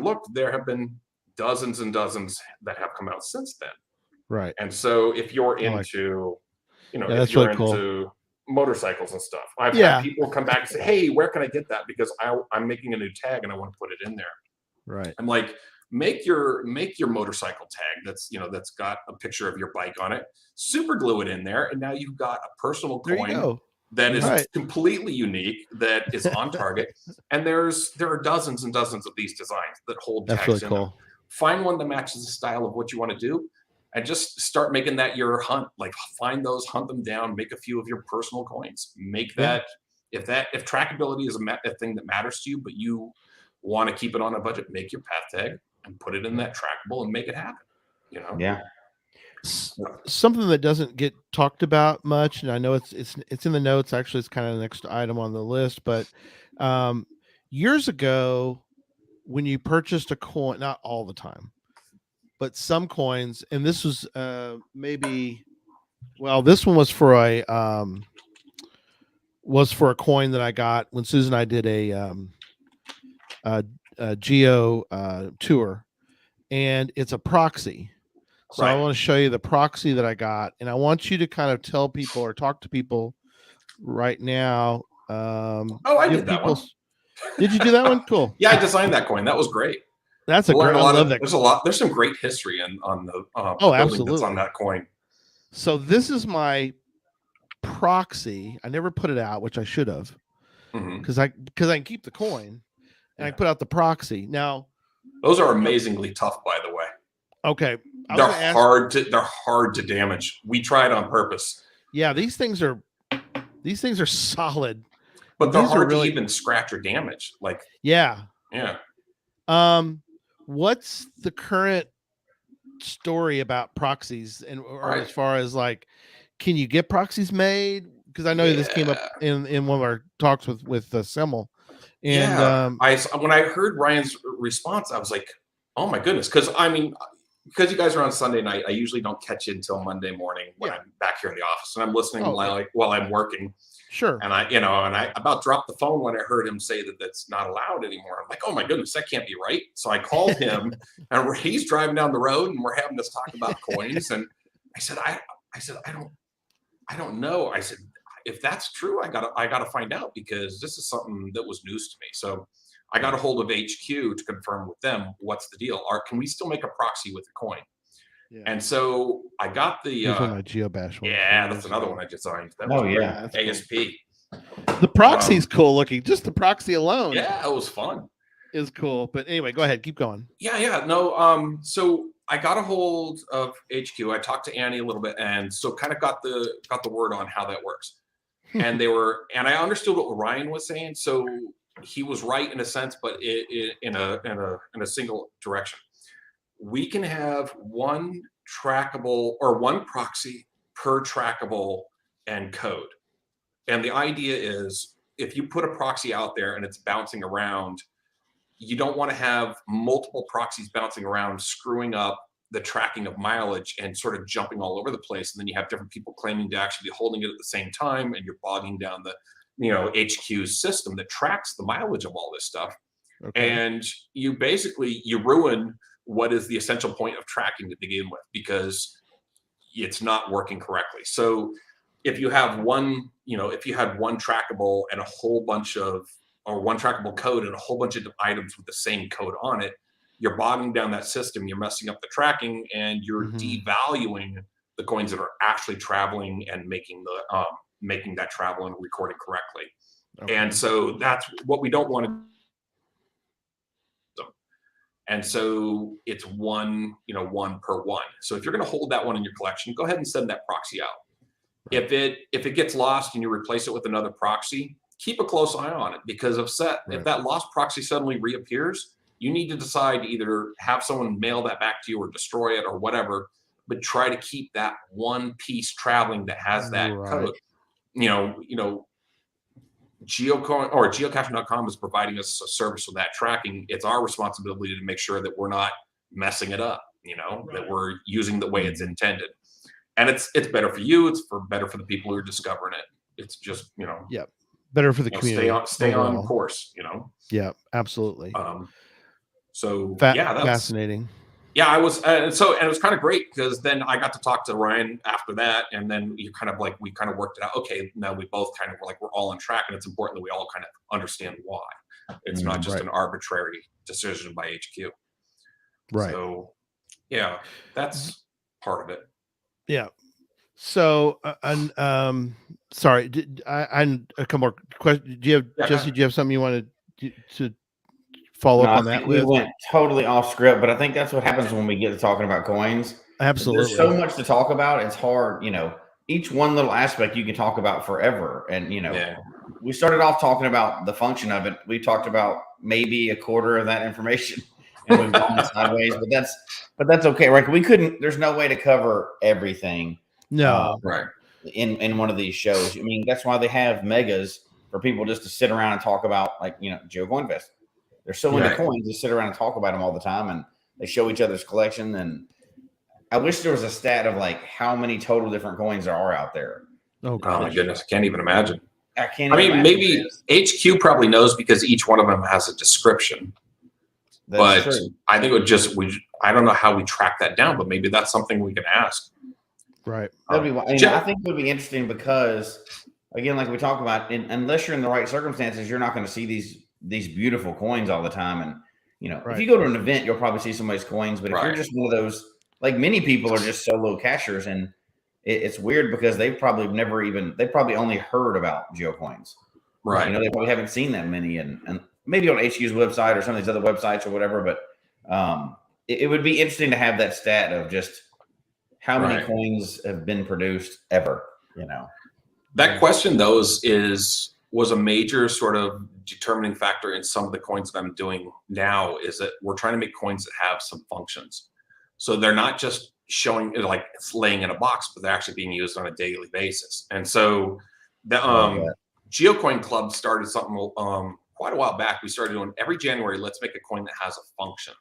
looked, there have been dozens and dozens that have come out since then. Right. And so if you're into, that's if you're really cool. into motorcycles and stuff, I've had people come back and say, hey, where can I get that? Because I'm making a new tag and I want to put it in there. Right. I'm make your motorcycle tag that's got a picture of your bike on it, super glue it in there, and now you've got a personal coin that is completely unique, that is on target. And there are dozens and dozens of these designs that hold tags really in cool. them. Find one that matches the style of what you want to do, and just start making that your hunt. Find those, hunt them down, make a few of your personal coins. Make that, if trackability is a thing that matters to you, but you want to keep it on a budget, make your path tag and put it in that trackable and make it happen. Yeah. Something that doesn't get talked about much, and I know it's in the notes. Actually, it's kind of the next item on the list. But years ago, when you purchased a coin, not all the time, but some coins, and this was this one was for a coin that I got when Susan and I did Geo tour, and it's a proxy. So I Right. want to show you the proxy that I got, and I want you to kind of tell people or talk to people right now. I give did that one. Did you do that one? Cool. Yeah, I designed that coin. That was great. That's a great. I love that. There's some great history on the building absolutely. that's on that coin. So this is my proxy. I never put it out, which I should have, because I can keep the coin, and I put out the proxy. Now, those are amazingly tough, by the way. Okay, they're hard to damage. We tried on purpose. Yeah, these things are solid, but they're hard to even scratch or damage. Like, yeah. What's the current story about proxies, and or as far as like, can you get proxies made? Because I know this came up in one of our talks with Semmel. And when I heard Ryan's response, I was like, oh my goodness, because because you guys are on Sunday night, I usually don't catch you until Monday morning when I'm back here in the office, and I'm listening while I'm working. Sure. And I about dropped the phone when I heard him say that that's not allowed anymore. I'm like, oh my goodness, that can't be right. So I called him, and he's driving down the road, and we're having this talk about coins. And I said, I don't know. I said, if that's true, I gotta find out, because this is something that was news to me. So I got a hold of HQ to confirm with them what's the deal. Can we still make a proxy with the coin? Yeah. And so I got the my GeoBash one. Yeah, that's another one I designed. That was ASP. Cool. The proxy's cool looking. Just the proxy alone. Yeah, it was fun. Is cool. But anyway, go ahead, keep going. Yeah. No, so I got a hold of HQ. I talked to Annie a little bit, and so kind of got the word on how that works. And I understood what Ryan was saying. So he was right in a sense, but in a single direction. We can have one trackable or one proxy per trackable and code. And the idea is, if you put a proxy out there and it's bouncing around, you don't want to have multiple proxies bouncing around, screwing up the tracking of mileage and sort of jumping all over the place. And then you have different people claiming to actually be holding it at the same time, and you're bogging down the HQ's system that tracks the mileage of all this stuff. Okay. And you ruin what is the essential point of tracking to begin with, because it's not working correctly. So if you have one trackable and a whole bunch of, or one trackable code and a whole bunch of items with the same code on it, you're bogging down that system, you're messing up the tracking, and you're devaluing the coins that are actually traveling and making that travel and recording correctly. Okay. And so that's what we don't want to do. And so it's one per one. So if you're going to hold that one in your collection, go ahead and send that proxy out. Right. If it gets lost and you replace it with another proxy, keep a close eye on it, because if that lost proxy suddenly reappears, you need to decide to either have someone mail that back to you or destroy it or whatever, but try to keep that one piece traveling that has that code. Geocoin or Geocache.com is providing us a service with that tracking. It's our responsibility to make sure that we're not messing it up, that we're using the way it's intended. And it's better for you. It's better for the people who are discovering it. It's just, better for the community. Stay on course, Yeah, absolutely. So that's fascinating. Yeah, I was, and it was kind of great, because then I got to talk to Ryan after that, and then we kind of worked it out. Okay, now we both kind of were like, we're all on track, and it's important that we all kind of understand why. It's not just an arbitrary decision by HQ. Right. So, yeah, that's part of it. Yeah. So, sorry, I a couple more questions. Do you have Jesse? Do you have something you wanted to follow up on that? We went totally off script, but I think that's what happens when we get to talking about coins. Absolutely. There's so much to talk about. It's hard, each one little aspect you can talk about forever. And, we started off talking about the function of it. We talked about maybe a quarter of that information, and we've gone sideways, but that's okay, right? There's no way to cover everything. No. Right. In one of these shows. I mean, that's why they have megas, for people just to sit around and talk about, like, Geocoin Fest. There's so many coins, they sit around and talk about them all the time, and they show each other's collection. And I wish there was a stat of like how many total different coins there are out there. Oh my goodness, I can't even imagine. I can't. I mean, imagine maybe this. HQ probably knows because each one of them has a description. That's But true. I think it would just I don't know how we track that down, but maybe that's something we can ask. Right. That'd be. I think it would be interesting because, again, like we talk about, unless you're in the right circumstances, you're not going to see these beautiful coins all the time. And if you go to an event, you'll probably see somebody's coins. But if you're just one of those, like many people are just solo cashers, and it's weird because they probably only heard about Geocoins. Right. They probably haven't seen that many, and maybe on HQ's website or some of these other websites or whatever. But it would be interesting to have that stat of just how many coins have been produced ever. That question, though, was a major sort of determining factor in some of the coins that I'm doing now. Is that we're trying to make coins that have some functions, so they're not just showing like it's laying in a box, but they're actually being used on a daily basis. And so the Geocoin Club started something quite a while back. We started doing every January, let's make a coin that has a function.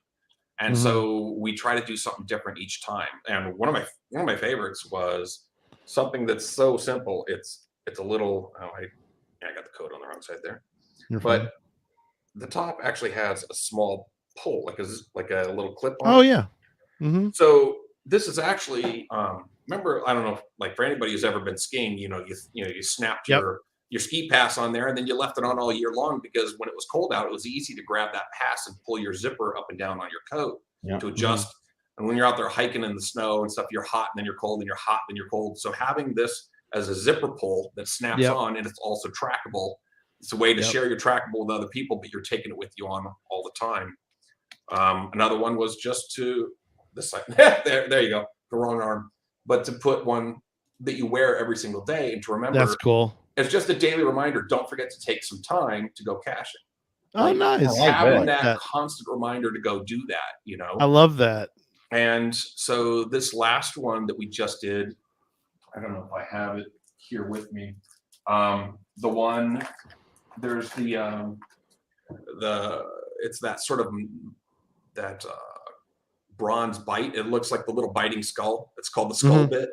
And so we try to do something different each time. And one of my favorites was something that's so simple. It's a little. I got the code on the wrong side there. But the top actually has a small pull, like a little clip on. Oh yeah. Mm-hmm. So this is actually. Remember, I don't know, like for anybody who's ever been skiing, you snapped your ski pass on there, and then you left it on all year long because when it was cold out, it was easy to grab that pass and pull your zipper up and down on your coat to adjust. And when you're out there hiking in the snow and stuff, you're hot and then you're cold and you're hot and you're cold. So having this as a zipper pull that snaps on, and it's also trackable, it's a way to share your trackable with other people, but you're taking it with you on all the time. Another one was just to this side. there you go, the wrong arm, but to put one that you wear every single day and to remember. That's cool. It's just a daily reminder. Don't forget to take some time to go caching. Oh, nice. Having that constant reminder to go do that, I love that. And so this last one that we just did, I don't know if I have it here with me. The one, there's it's that sort of that bronze bite. It looks like the little biting skull. It's called the skull bit.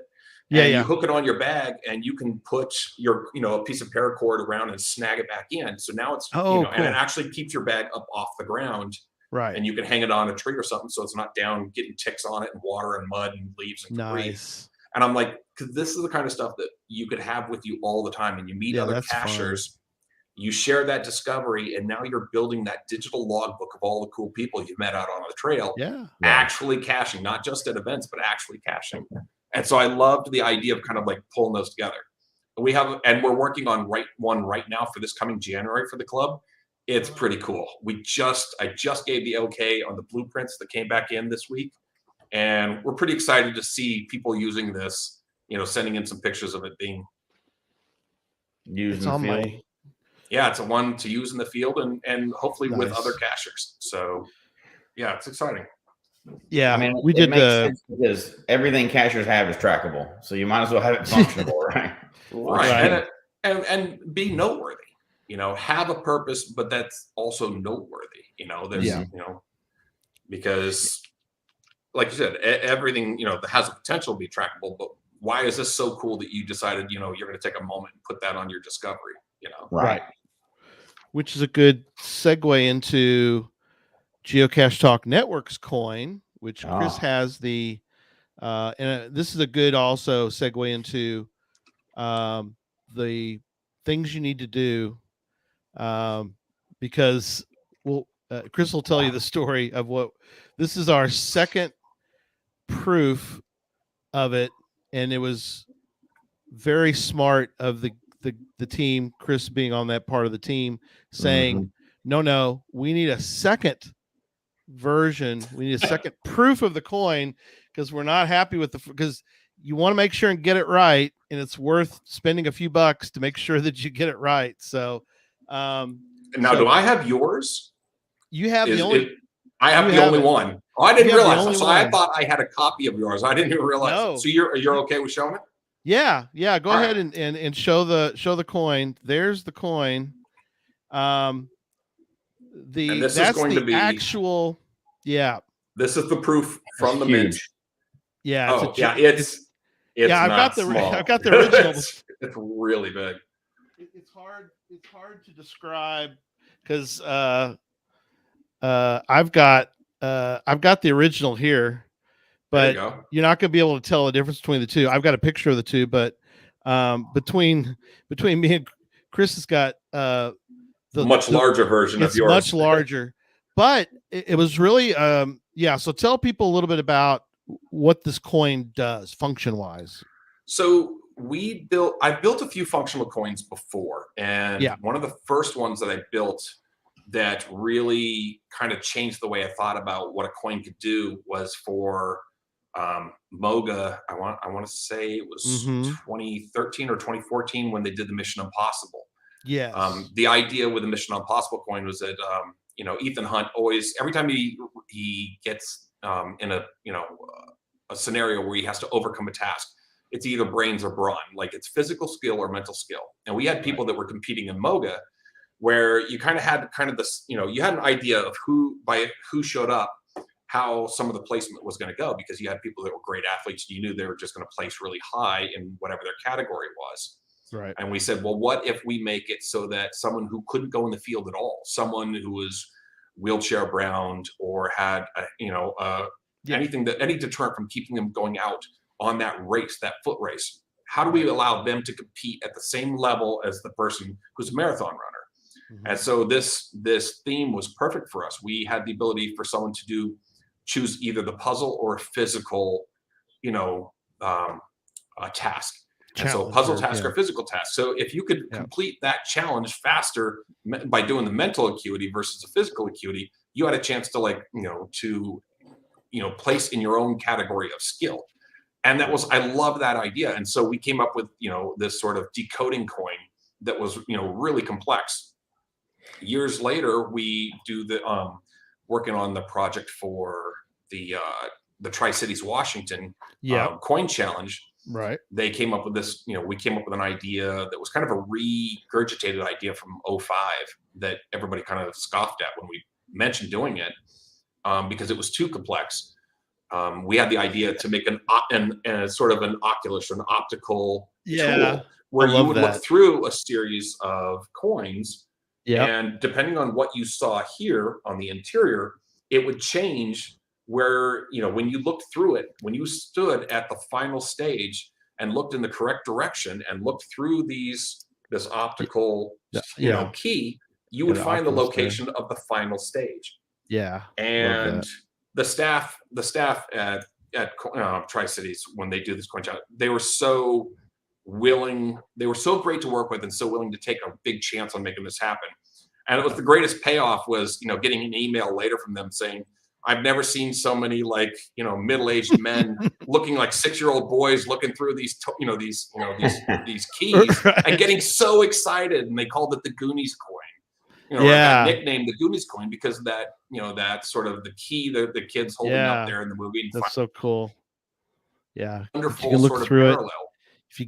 And you hook it on your bag, and you can put your, a piece of paracord around and snag it back in. So now it's, cool. And it actually keeps your bag up off the ground. Right. And you can hang it on a tree or something, so it's not down getting ticks on it and water and mud and leaves and debris. Nice. And I'm like, because this is the kind of stuff that you could have with you all the time, and you meet other cachers. You share that discovery, and now you're building that digital logbook of all the cool people you met out on the trail. Actually caching, not just at events, but actually caching. And so I loved the idea of kind of like pulling those together. We're working on one right now for this coming January for the club. It's pretty cool. I just gave the okay on the blueprints that came back in this week, and we're pretty excited to see people using this. Sending in some pictures of it being used in the field. It's a one to use in the field and hopefully with other cachers. So yeah, it's exciting. Yeah, I mean, we did because everything cachers have is trackable, so you might as well have it functional, right? Right. And be noteworthy. Have a purpose, but that's also noteworthy. Because, like you said, everything that has a potential to be trackable. But why is this so cool that you decided you're going to take a moment and put that on your discovery? Right. Which is a good segue into Geocache Talk Network's coin, which Chris has the, and this is a good also segue into the things you need to do, because Chris will tell you the story of this is our second proof of it, and it was very smart of the team, Chris being on that part of the team, saying, no, we need a second version. We need a second proof of the coin because we're not happy with because you want to make sure and get it right, and it's worth spending a few bucks to make sure that you get it right. So now, do I have yours? You have the only. I have the only one. Oh, I didn't realize. So I thought I had a copy of yours. I didn't even realize. No. So you're okay with showing it? Yeah. Go ahead and show the coin. There's the coin. This that's is going the to be actual. Yeah. This is the proof from the mint. Yeah. It's I've got the original. It's really big. it's hard to describe because I've got the original here, but you're not going to be able to tell the difference between the two. I've got a picture of the two, but between me and Chris has got the much larger version of yours. It's much larger, but it was really So tell people a little bit about what this coin does function wise. So I've built a few functional coins before, and one of the first ones that I built that really kind of changed the way I thought about what a coin could do was for Moga. I want to say it was 2013 or 2014 when they did the Mission Impossible. Yes. The idea with the Mission Impossible coin was that Ethan Hunt always, every time he gets in a scenario where he has to overcome a task, it's either brains or brawn, like it's physical skill or mental skill. And we had people that were competing in Moga where you kind of had this, you had an idea of who showed up, how some of the placement was going to go, because you had people that were great athletes. You knew they were just going to place really high in whatever their category was. Right. And we said, well, what if we make it so that someone who couldn't go in the field at all, someone who was wheelchair bound or had, anything any deterrent from keeping them going out on that race, that foot race, how do we allow them to compete at the same level as the person who's a marathon runner? Mm-hmm. And so this theme was perfect for us. We had the ability for someone to choose either the puzzle or physical, task. And so puzzle task or physical task. So if you could complete that challenge faster by doing the mental acuity versus the physical acuity, you had a chance to place in your own category of skill. And I love that idea. And so we came up with, this sort of decoding coin that was, really complex. Years later, we do working on the project for the Tri-Cities Washington coin challenge. Right. They came up with this, we came up with an idea that was kind of a regurgitated idea from 2005 that everybody kind of scoffed at when we mentioned doing it because it was too complex. We had the idea to make sort of an oculus or an optical tool where you would look through a series of coins. And depending on what you saw here on the interior, it would change where, when you looked through it, when you stood at the final stage and looked in the correct direction and looked through this optical, key, you would find the location of the final stage. Yeah. And the staff at Tri-Cities, when they do this coin challenge, they were so willing, they were so great to work with and so willing to take a big chance on making this happen. And it was the greatest payoff was, getting an email later from them saying, I've never seen so many middle-aged men looking like 6-year-old boys looking through these keys and getting so excited. And they called it the Goonies Coin. Got nicknamed the Goonies Coin because of that, that's sort of the key that the kids holding up there in the movie. That's so cool. Yeah. Wonderful you can look sort of through parallel. If you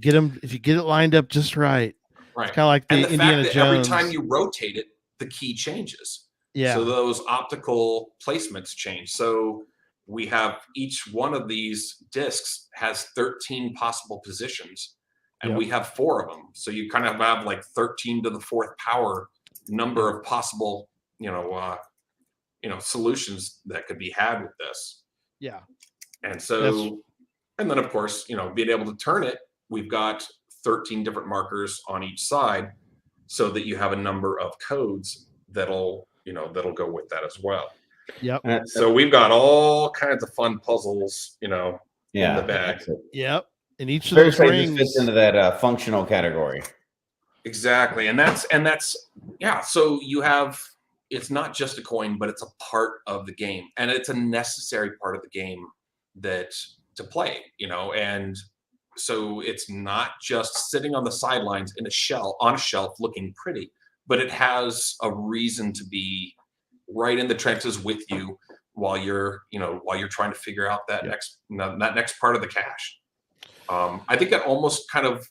get it lined up just right. Right. It's kind of like the Indiana fact that Jones. Every time you rotate it, the key changes. Yeah. So those optical placements change. So we have each one of these discs has 13 possible positions, and we have 4 of them. So you kind of have like 13 to the 4th power number of possible, solutions that could be had with this. Yeah. And so, and then of course, being able to turn it, we've got 13 different markers on each side so that you have a number of codes that'll go with that as well. Yep. So we've got all kinds of fun puzzles, in the bag. Yep. And each of those rings fits into that functional category. Exactly. And that's so you have, it's not just a coin, but it's a part of the game, and it's a necessary part of the game to play, and so it's not just sitting on the sidelines on a shelf looking pretty, but it has a reason to be right in the trenches with you while you're trying to figure out that next part of the cache. I think that almost kind of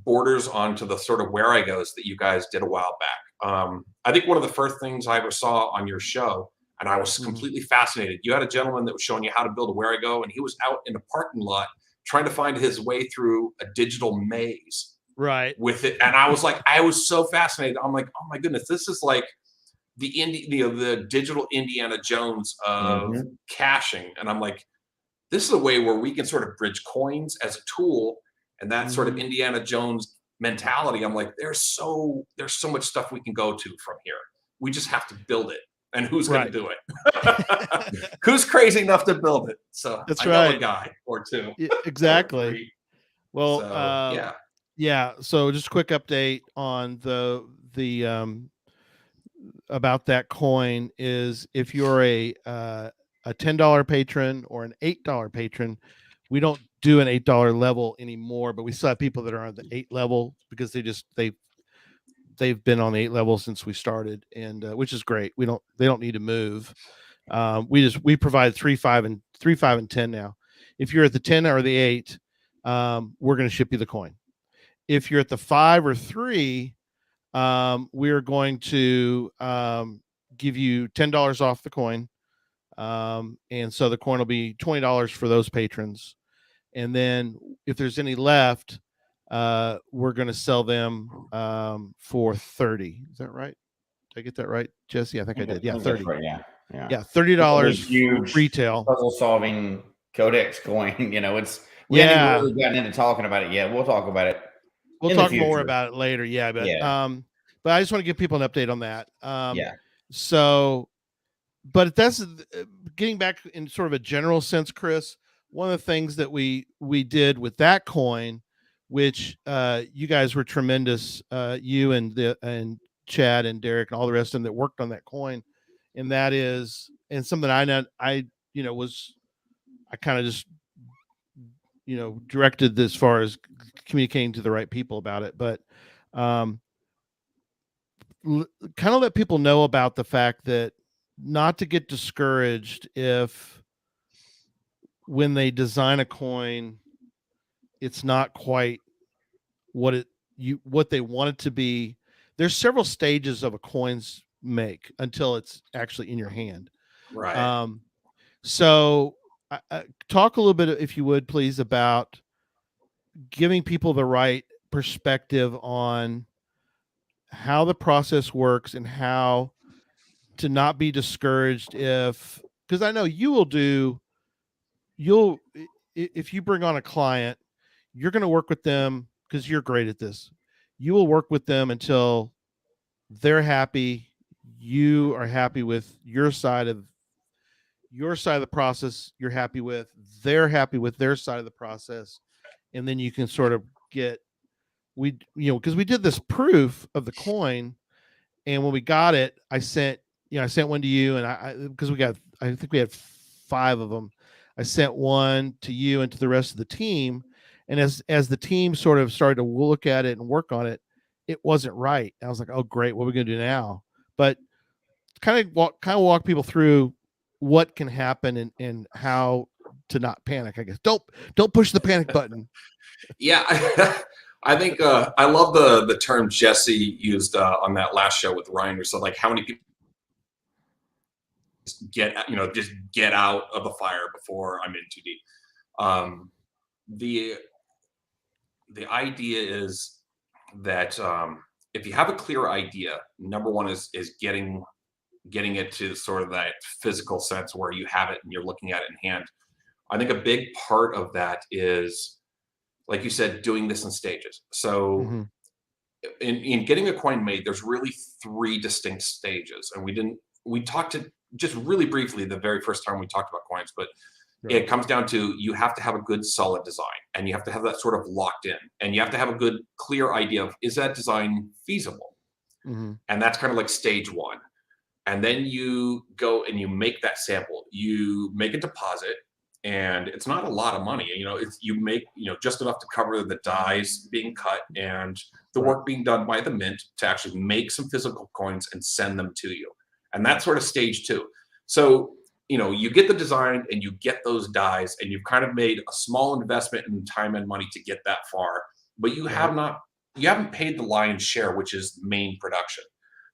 borders onto the sort of where I goes that you guys did a while back. I think one of the first things I ever saw on your show, and I was completely fascinated. You had a gentleman that was showing you how to build a where I go, and he was out in a parking lot trying to find his way through a digital maze right with it. And I was so fascinated. I'm like, oh my goodness, this is like the digital Indiana Jones of caching. And I'm like, this is a way where we can sort of bridge coins as a tool and that sort of Indiana Jones mentality. I'm like, there's so much stuff we can go to from here. We just have to build it. And who's going to do it? Who's crazy enough to build it? So that's I know a guy or two. Yeah, exactly. Well, so, yeah. So just a quick update on the about that coin is if you're a $10 patron or an $8 patron, we don't do an $8 level anymore, but we still have people that are on the 8 level because they've been on the 8 level since we started, and which is great. They don't need to move. We provide 3, 5, and 10 now. If you're at the 10 or the 8, we're going to ship you the coin. If you're at the 5 or 3, we're going to give you $10 off the coin. And so the coin will be $20 for those patrons. And then if there's any left, we're going to sell them for 30. Is that right? Did I get that right, Jesse? I think I did. Yeah, 30. Right, yeah. $30 retail. Puzzle solving codex coin. We haven't even really gotten into talking about it yet. We'll talk about it. We'll talk more about it later. Yeah, but I just want to give people an update on that. So, but that's getting back in sort of a general sense, Chris. One of the things that we did with that coin, which you guys were tremendous, you and Chad and Derek and all the rest of them that worked on that coin, and that is, and something I kind of just directed as far as communicating to the right people about it, but kind of let people know about the fact that not to get discouraged if when they design a coin, it's not quite what they want it to be. There's several stages of a coin's make until it's actually in your hand. Right. So talk a little bit, if you would, please, about giving people the right perspective on how the process works and how to not be discouraged because I know if you bring on a client, you're going to work with them because you're great at this. You will work with them until they're happy. You are happy with your side of the process. You're happy with, they're happy with their side of the process. And then you can sort of get, because we did this proof of the coin, and when we got it, I sent one to you, and I think we had 5 of them. I sent one to you and to the rest of the team. And as the team sort of started to look at it and work on it, it wasn't right. I was like, oh, great. What are we going to do now? But kind of walk people through what can happen and how to not panic, I guess. Don't push the panic button. Yeah. I think I love the term Jesse used on that last show with Ryan. So like, how many people just get out of the fire before I'm in too deep. The idea is that if you have a clear idea, number one is getting it to sort of that physical sense where you have it and you're looking at it in hand. I think a big part of that is, like you said, doing this in stages. So in getting a coin made, there's really 3 distinct stages. And we talked to just really briefly the very first time we talked about coins, but it comes down to, you have to have a good solid design, and you have to have that sort of locked in, and you have to have a good clear idea of, is that design feasible? And that's kind of like stage 1. And then you go and you make that sample, you make a deposit, and it's not a lot of money. You make, just enough to cover the dies being cut and the work being done by the mint to actually make some physical coins and send them to you. And that's sort of stage 2. So, you get the design and you get those dies, and you've kind of made a small investment in time and money to get that far, but you haven't paid the lion's share, which is main production.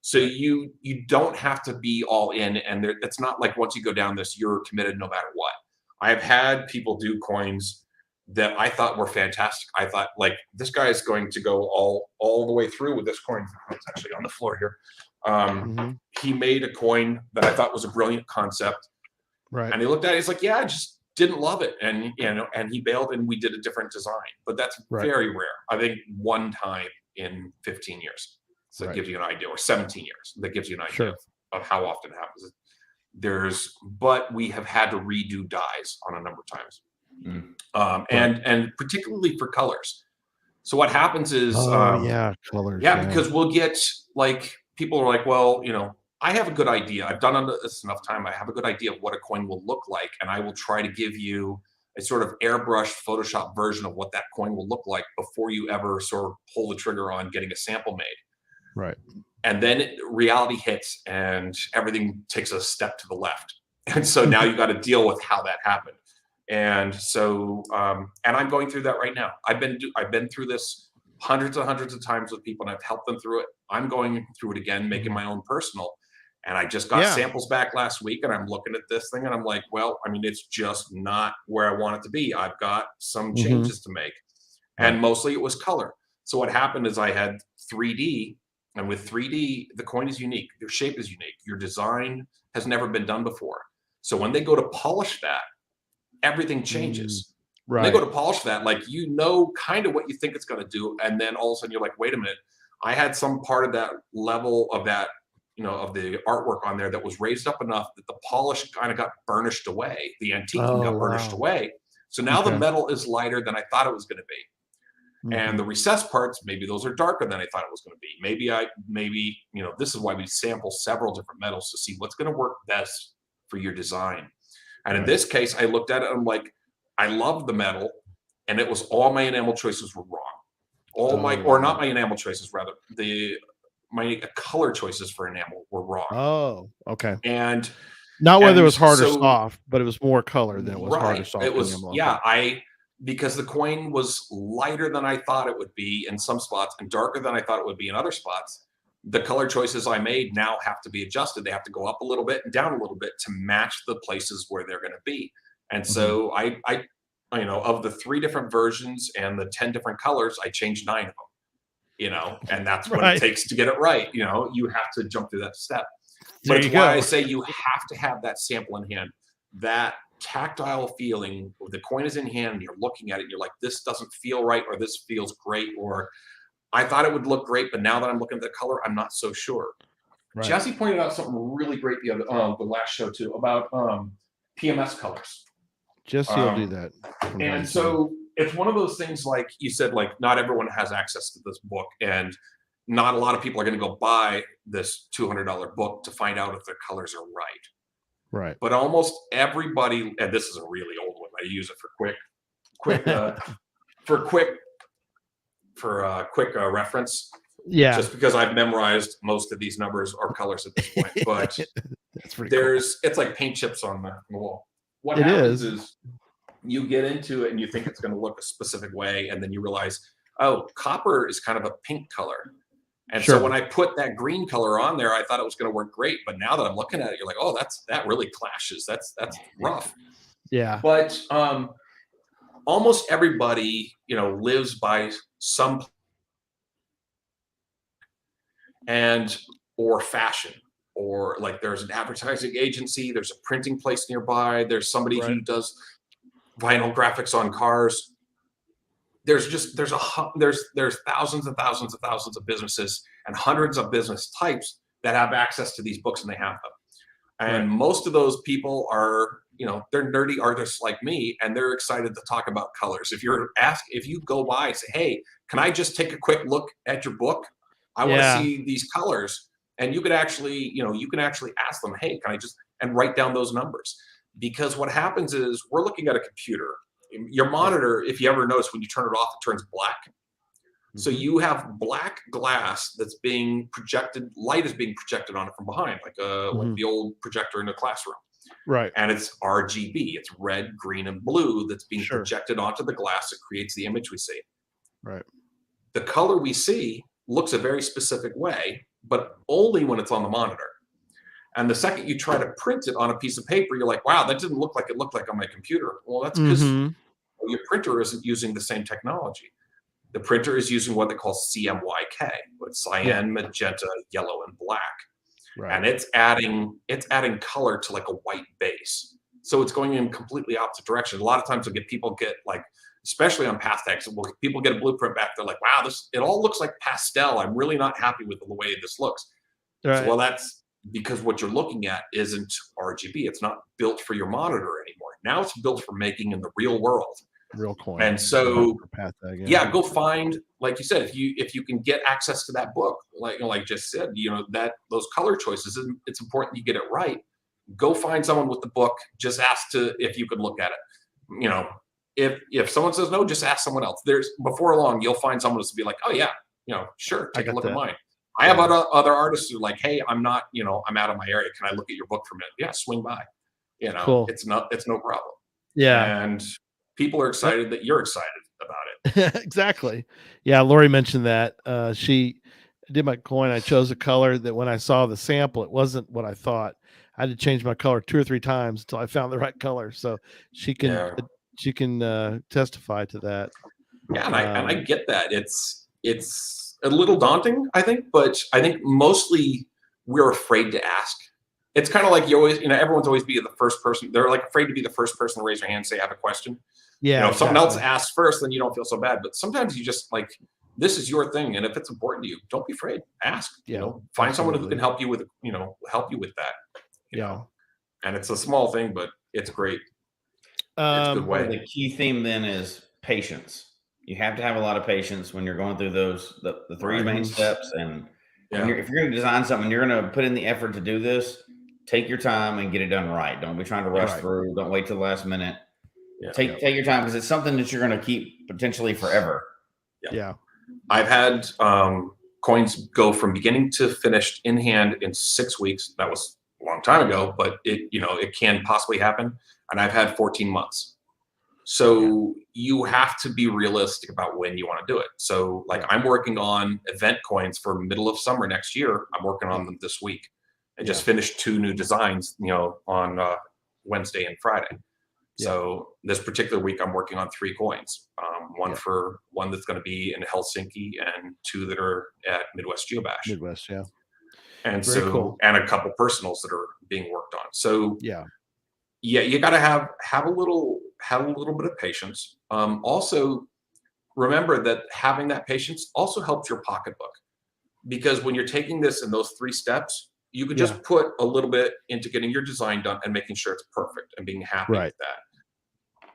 So you don't have to be all in, and it's not like once you go down this, you're committed no matter what. I've had people do coins that I thought were fantastic. I thought, like, this guy is going to go all the way through with this coin. It's actually on the floor here. He made a coin that I thought was a brilliant concept. Right. And he looked at it, he's like, yeah, I just didn't love it. And, and he bailed and we did a different design. But that's very rare. I think one time in 15 years. So it gives you an idea, or 17 years. That gives you an idea of how often it happens. But we have had to redo dies on a number of times. And particularly for colors. So what happens is, colors. Because we'll get, like, people are like, well, I have a good idea. I've done this enough time. I have a good idea of what a coin will look like. And I will try to give you a sort of airbrushed Photoshop version of what that coin will look like before you ever sort of pull the trigger on getting a sample made. Right. And then reality hits and everything takes a step to the left. And so now you got to deal with how that happened. And so, and I'm going through that right now. I've been through this hundreds and hundreds of times with people, and I've helped them through it. I'm going through it again, making my own personal. And I just got samples back last week, and I'm looking at this thing, and I'm like, well, I mean, it's just not where I want it to be. I've got some changes to make, and mostly it was color. So what happened is I had 3D, and with 3D, the coin is unique. Your shape is unique. Your design has never been done before. So when they go to polish that, everything changes. Right. When they go to polish that, like, kind of what you think it's going to do. And then all of a sudden you're like, wait a minute, I had some part of that level of that, of the artwork on there that was raised up enough that the polish kind of got burnished away. The antiquing got burnished away. So now the metal is lighter than I thought it was going to be. And the recessed parts, maybe those are darker than I thought it was going to be. Maybe, this is why we sample several different metals to see what's going to work best for your design. And in this case, I looked at it and I'm like, I love the metal, and it was all my enamel choices were wrong. Or not my enamel choices, rather. My color choices for enamel were wrong. Oh, okay. And not whether it was hard or soft, but it was more color than it was hard or soft. It was, because the coin was lighter than I thought it would be in some spots and darker than I thought it would be in other spots. The color choices I made now have to be adjusted. They have to go up a little bit and down a little bit to match the places where they're going to be. And so I of the 3 different versions and the 10 different colors, I changed 9 of them, and that's what it takes to get it right. You have to jump through that step. But it's why I say you have to have that sample in hand, that tactile feeling. The coin is in hand, you're looking at it, and you're like, this doesn't feel right, or this feels great, or I thought it would look great, but now that I'm looking at the color, I'm not so sure. Right. Jesse pointed out something really great the last show too about PMS colors. Jesse will do that. And so it's one of those things, like you said, like, not everyone has access to this book, and not a lot of people are going to go buy this $200 book to find out if their colors are right. Right. But almost everybody, and this is a really old one, I use it for quick reference. Yeah. Just because I've memorized most of these numbers or colors at this point, but that's pretty cool. It's like paint chips on the wall. What happens is you get into it and you think it's going to look a specific way, and then you realize, oh, copper is kind of a pink color. And so when I put that green color on there, I thought it was going to work great. But now that I'm looking at it, you're like, oh, that really clashes. That's rough. Yeah. But almost everybody, lives by some or fashion. Or like, there's an advertising agency, there's a printing place nearby, there's somebody who does vinyl graphics on cars. There's thousands and thousands and thousands of businesses and hundreds of business types that have access to these books, and they have them. And most of those people are, they're nerdy artists like me, and they're excited to talk about colors. If you go by and say, hey, can I just take a quick look at your book? I want to see these colors. And you could actually, ask them, hey, can I just, and write down those numbers? Because what happens is, we're looking at a computer. Your monitor, if you ever notice, when you turn it off, it turns black. So you have black glass that's being projected, light is being projected on it from behind, like the old projector in a classroom. Right. And it's RGB. It's red, green, and blue that's being projected onto the glass that creates the image we see. Right. The color we see looks a very specific way, but only when it's on the monitor. And the second you try to print it on a piece of paper, you're like, wow, that didn't look like it looked like on my computer. Well, that's because Your printer isn't using the same technology. The printer is using what they call CMYK, with cyan, magenta, yellow, and black. Right. And it's adding color to like a white base. So it's going in completely opposite direction. A lot of times people get like, especially on path tags, people get a blueprint back. They're like, wow, it all looks like pastel. I'm really not happy with the way this looks. Right. So, well, that's because what you're looking at isn't RGB. It's not built for your monitor anymore. Now it's built for making in the real world. Real coin. And so, path tag, go find, like you said, if you can get access to that book, like just said, that those color choices, it's important you get it right. Go find someone with the book. Just ask if you could look at it. If someone says no, just ask someone else. Before long, you'll find someone to be like, oh yeah, sure, take a look at mine. I have other artists who are like, hey, I'm not, I'm out of my area. Can I look at your book for a minute? Yeah, swing by. Cool. It's no problem. Yeah. And people are excited that you're excited about it. Exactly. Yeah. Lori mentioned that. She did my coin. I chose a color that when I saw the sample, it wasn't what I thought. I had to change my color 2 or 3 times until I found the right color. So she can testify to that. Yeah, and I get that. It's a little daunting, I think, but I think mostly we're afraid to ask. It's kind of like you always, everyone's always be the first person. They're like afraid to be the first person to raise their hand and say, I have a question. Yeah. If someone else asks first, then you don't feel so bad. But sometimes you just like, this is your thing. And if it's important to you, don't be afraid. Ask, find someone who can help you with that. You know, and it's a small thing, but it's great. It's a good way. The key theme then is patience. You have to have a lot of patience when you're going through the 3 main steps. And if you're going to design something, you're going to put in the effort to do this, take your time and get it done right. Don't be trying to rush through. Don't wait till the last minute. Take your time, because it's something that you're going to keep potentially forever. Yeah. I've had coins go from beginning to finished in hand in 6 weeks. That was a long time ago, but it can possibly happen. And I've had 14 months. So you have to be realistic about when you want to do it. So I'm working on event coins for middle of summer next year. I'm working on them this week. I just finished 2 new designs, on Wednesday and Friday. So this particular week, I'm working on 3 coins. One that's going to be in Helsinki, and 2 that are at Midwest Geobash. Midwest, yeah. And very cool. And a couple personals that are being worked on. So you got to have a little bit of patience. Also, remember that having that patience also helps your pocketbook, because when you're taking this in those 3 steps, you could just put a little bit into getting your design done and making sure it's perfect and being happy with that.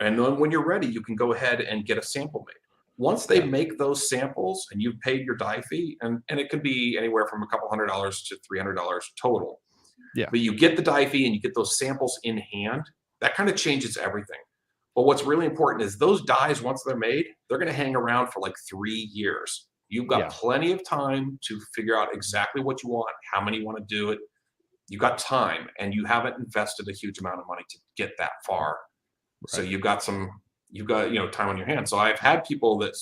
And then when you're ready, you can go ahead and get a sample made. Once they make those samples and you've paid your die fee, and it could be anywhere from a couple $100 to $300 total. Yeah. But you get the die fee and you get those samples in hand, that kind of changes everything. But what's really important is those dies, once they're made, they're going to hang around for like 3 years. You've got plenty of time to figure out exactly what you want, how many you want to do it. You got time, and you haven't invested a huge amount of money to get that far. Right. So you've got time on your hands. So I've had people that,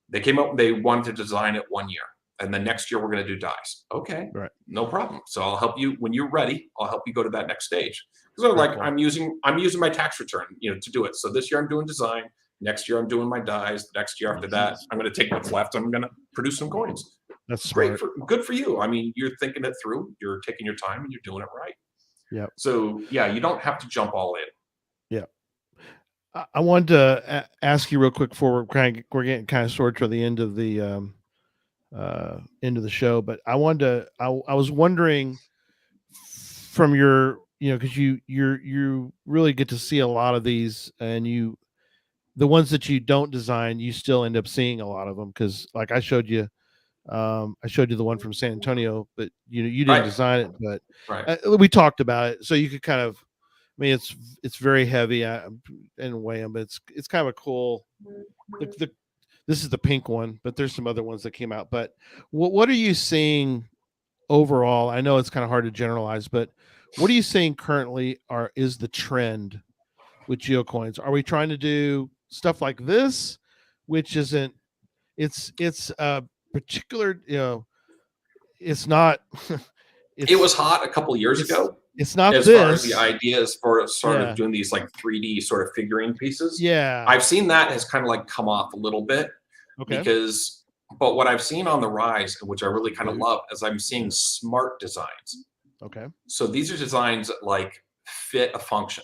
they came up, they wanted to design it 1 year, and the next year we're going to do dies. Okay, no problem. So I'll help you when you're ready. I'll help you go to that next stage. So I'm using my tax return, to do it. So this year I'm doing design. Next year I'm doing my dies. The next year after that, I'm going to take what's left. I'm going to produce some coins. That's great. Good for you. I mean, you're thinking it through. You're taking your time and you're doing it right. Yeah. So you don't have to jump all in. Yeah. I wanted to ask you real quick before we're getting kind of sort of the end of the show, but I was wondering from your, because you really get to see a lot of these, and the ones that you don't design, you still end up seeing a lot of them. Cause like I showed you the one from San Antonio, but you didn't design it, but we talked about it. So you could kind of, it's very heavy and weighing, but it's kind of a cool, this is the pink one, but there's some other ones that came out. But what are you seeing overall? I know it's kind of hard to generalize, but what are you seeing currently is the trend with Geocoins? Are we trying to do stuff like this, which isn't, it's a particular, it's not, It's, it was hot a couple of years ago. It's not as this. far as the ideas for sort of doing these like 3D sort of figurine pieces. Yeah. I've seen that has kind of like come off a little bit because, but what I've seen on the rise, which I really kind of love, is I'm seeing smart designs. Okay. So these are designs that like fit a function.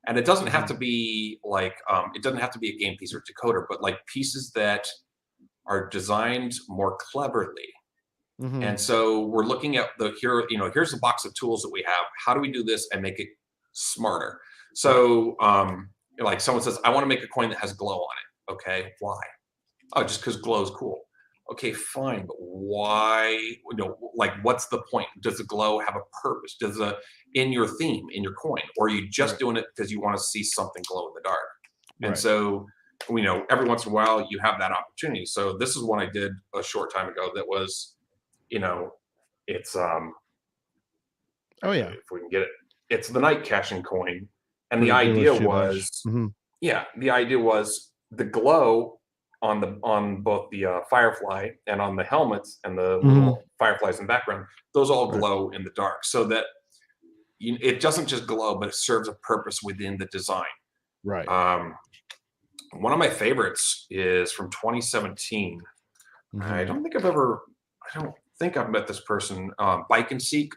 And it doesn't have to be like, it doesn't have to be a game piece or decoder, but like pieces that are designed more cleverly. And so we're looking at here's the box of tools that we have. How do we do this and make it smarter? So like someone says, I want to make a coin that has glow on it. Okay, why? Oh, just because glow is cool. Okay, fine, but why? Like what's the point? Does the glow have a purpose? Does in your theme, in your coin, or are you just doing it because you want to see something glow in the dark? And so every once in a while you have that opportunity. So this is one I did a short time ago that was, it's if we can get it, it's the night caching coin. And the idea was, the idea was the glow on both the firefly and on the helmets and the little fireflies in the background, those all glow in the dark, so that it doesn't just glow, but it serves a purpose within the design. Right. One of my favorites is from 2017. I don't think I've met this person. Bike and Seek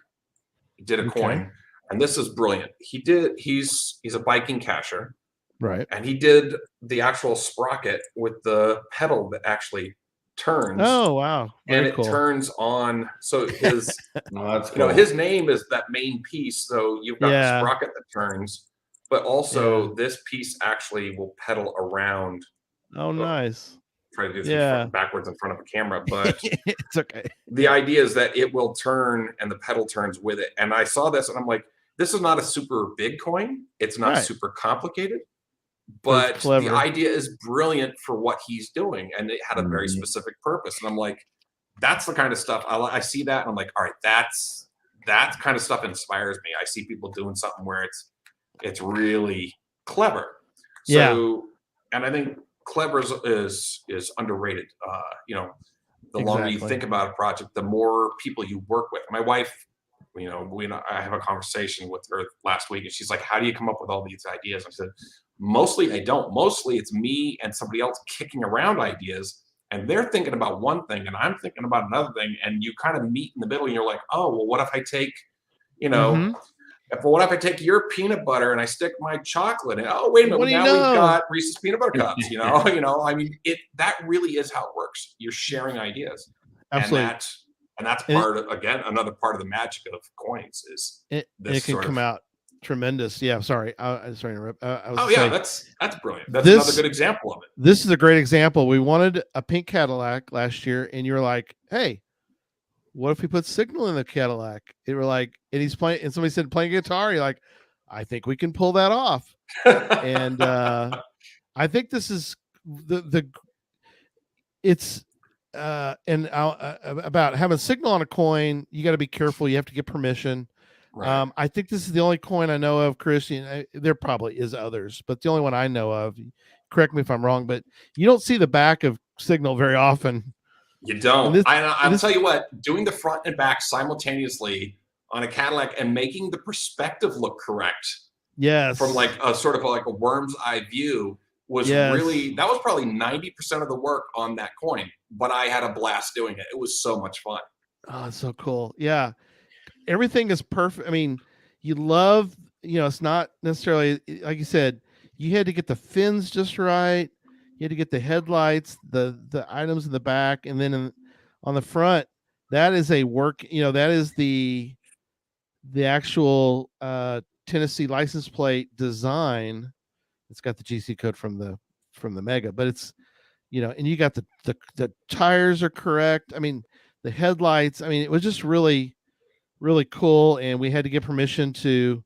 did a coin, and this is brilliant. He's a biking cacher, right? And he did the actual sprocket with the pedal that actually turns. Oh wow! Very and cool. It turns on. So his his name is that main piece. So you've got the sprocket that turns, but also this piece actually will pedal around. Oh, nice. Try to do this backwards in front of a camera, but it's okay. The idea is that it will turn and the pedal turns with it. And I saw this and I'm like, this is not a super big coin. It's not super complicated, but the idea is brilliant for what he's doing. And it had a very specific purpose. And I'm like, that's the kind of stuff I see that. And I'm like, all right, that kind of stuff inspires me. I see people doing something where it's really clever. So, and I think clever is underrated. The longer you think about a project, the more people you work with. My wife, I have a conversation with her last week, and she's like, "How do you come up with all these ideas?" I said, "Mostly I don't. Mostly it's me and somebody else kicking around ideas, and they're thinking about one thing, and I'm thinking about another thing, and you kind of meet in the middle, and you're like, oh, well, what if I take, what if I take your peanut butter and I stick my chocolate in? Oh, wait a minute. Now we've got Reese's peanut butter cups, I mean, that really is how it works. You're sharing ideas. Absolutely. And that's part of, again, another part of the magic of coins is it can come out tremendous. Yeah. Sorry. Sorry to interrupt. That's brilliant. That's another good example of it. This is a great example. We wanted a pink Cadillac last year and you were like, hey, what if we put Signal in the Cadillac? And we're like, and he's playing, and somebody said playing guitar. You're like, I think we can pull that off. And I think this is about having Signal on a coin. You got to be careful. You have to get permission. Right. I think this is the only coin I know of, Christian. There probably is others, but the only one I know of. Correct me if I'm wrong, but you don't see the back of Signal very often. You don't. I'll tell you what, doing the front and back simultaneously on a Cadillac and making the perspective look correct. Yes. From like a sort of like a worm's eye view was really, that was probably 90% of the work on that coin, but I had a blast doing it. It was so much fun. Oh, it's so cool. Yeah. Everything is perfect. I mean, you love, it's not necessarily, like you said, you had to get the fins just right. You had to get the headlights, the items in the back, and then on the front, that is a work. That is the actual Tennessee license plate design. It's got the GC code from the Mega, but it's and you got the tires are correct. I mean, the headlights. I mean, it was just really, really cool, and we had to get permission to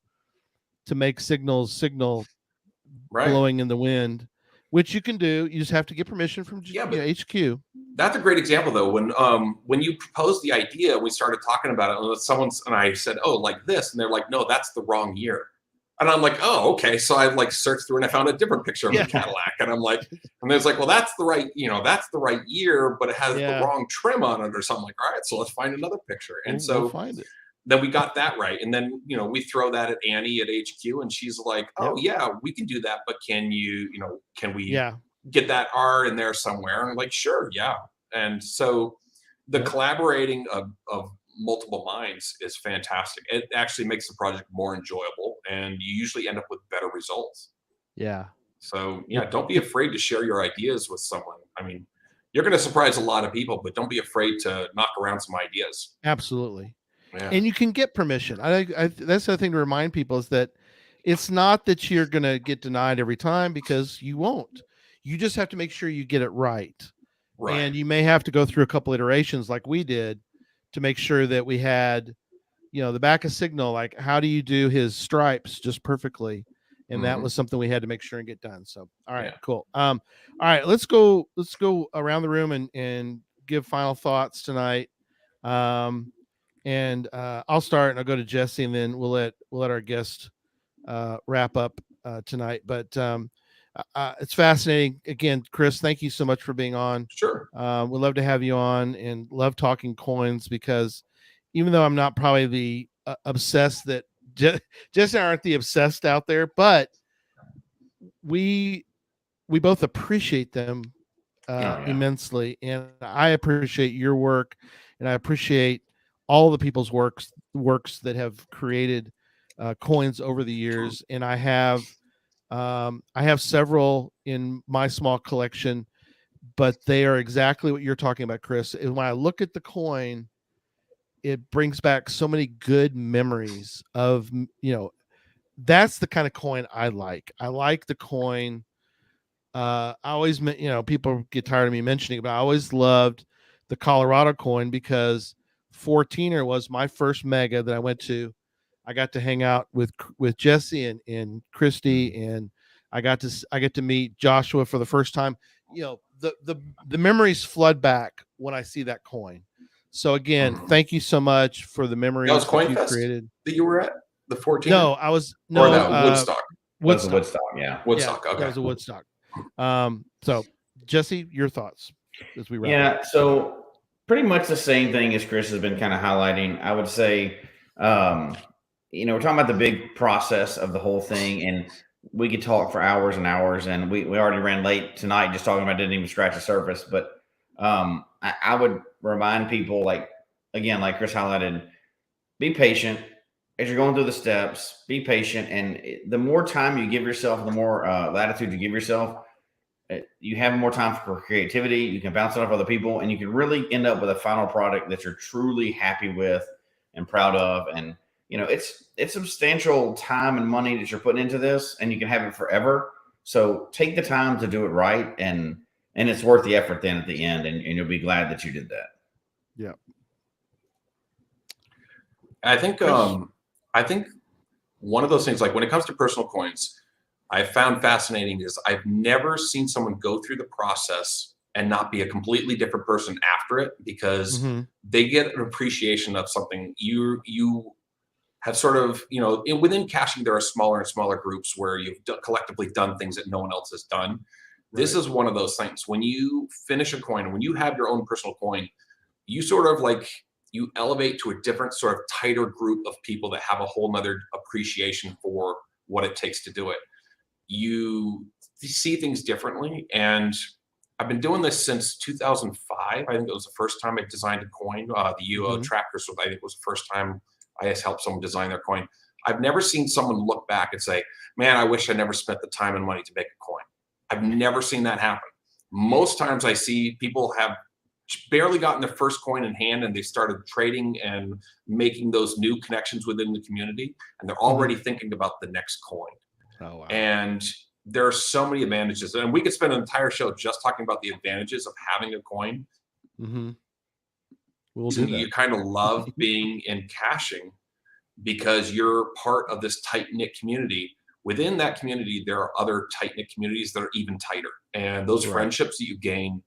make signal blowing in the wind. Which you can do. You just have to get permission from HQ. That's a great example, though. When you proposed the idea, we started talking about it. And I said, "Oh, like this," and they're like, "No, that's the wrong year." And I'm like, "Oh, okay." So I like searched through and I found a different picture of the Cadillac, and I'm like, and there's like, "Well, that's the right, that's the right year, but it has the wrong trim on it or something." Like, all right, so let's find another picture. And so we'll find it. then we got that right. And then, you know, we throw that at Annie at HQ, and she's like, oh yeah, we can do that. But can we get that R in there somewhere? And I'm like, sure. Yeah. And so the collaborating of multiple minds is fantastic. It actually makes the project more enjoyable, and you usually end up with better results. Yeah. So yeah, don't be afraid to share your ideas with someone. I mean, you're going to surprise a lot of people, but don't be afraid to knock around some ideas. Absolutely. Yeah. And you can get permission. I that's the thing to remind people, is that it's not that you're going to get denied every time, because you won't. You just have to make sure you get it right. And you may have to go through a couple iterations like we did to make sure that we had, you know, the back of signal, like how do you do his stripes just perfectly? And that was something we had to make sure and get done. So, all right, cool. All right, let's go around the room and give final thoughts tonight. And I'll start, and I'll go to Jesse, and then we'll let our guest wrap up tonight. But it's fascinating. Again, Chris, thank you so much for being on. Sure. We'd love to have you on, and love talking coins, because even though I'm not probably the obsessed that Jesse aren't the obsessed out there, but we both appreciate them immensely. And I appreciate your work, and I appreciate all the people's works that have created coins over the years. And I have several in my small collection, but they are exactly what you're talking about, Chris. And when I look at the coin, it brings back so many good memories of, you know, that's the kind of coin I like. I like the coin. I always, you know, people get tired of me mentioning it, but I always loved the Colorado coin, because 14er was my first mega that I went to. I got to hang out with Jesse and Christy, and I get to meet Joshua for the first time. You know, the memories flood back when I see that coin. So again, thank you so much for the memories that was Coin you Fest created. That you were at the 14th? No, I was Woodstock. Woodstock, yeah. Woodstock. Okay. That was a Woodstock. So Jesse, your thoughts as we wrap up. So pretty much the same thing as Chris has been kind of highlighting. I would say, you know, we're talking about the big process of the whole thing, and we could talk for hours and hours, and we already ran late tonight just talking about, didn't even scratch the surface. But I would remind people, like, again, like Chris highlighted, be patient as you're going through the steps. Be patient, and the more time you give yourself, the more latitude you give yourself, you have more time for creativity. You can bounce it off other people, and you can really end up with a final product that you're truly happy with and proud of. And you know, it's substantial time and money that you're putting into this, and you can have it forever. So take the time to do it right, and it's worth the effort then at the end, and you'll be glad that you did that. Yeah. I think one of those things, like when it comes to personal coins, I found fascinating is I've never seen someone go through the process and not be a completely different person after it, because they get an appreciation of something. You have sort of, you know, within caching, there are smaller and smaller groups where you've collectively done things that no one else has done. Right. This is one of those things. When you finish a coin, when you have your own personal coin, you sort of like, you elevate to a different sort of tighter group of people that have a whole nother appreciation for what it takes to do it. You see things differently. And I've been doing this since 2005. I think it was the first time I designed a coin. The UO Tracker, so I think it was the first time I just helped someone design their coin. I've never seen someone look back and say, man, I wish I never spent the time and money to make a coin. I've never seen that happen. Most times I see people have barely gotten their first coin in hand, and they started trading and making those new connections within the community, and they're already thinking about the next coin. Oh, wow. And there are so many advantages, and we could spend an entire show just talking about the advantages of having a coin. We'll do that. You kind of love being in caching because you're part of this tight-knit community. Within that community, there are other tight-knit communities that are even tighter, and those friendships that you gain,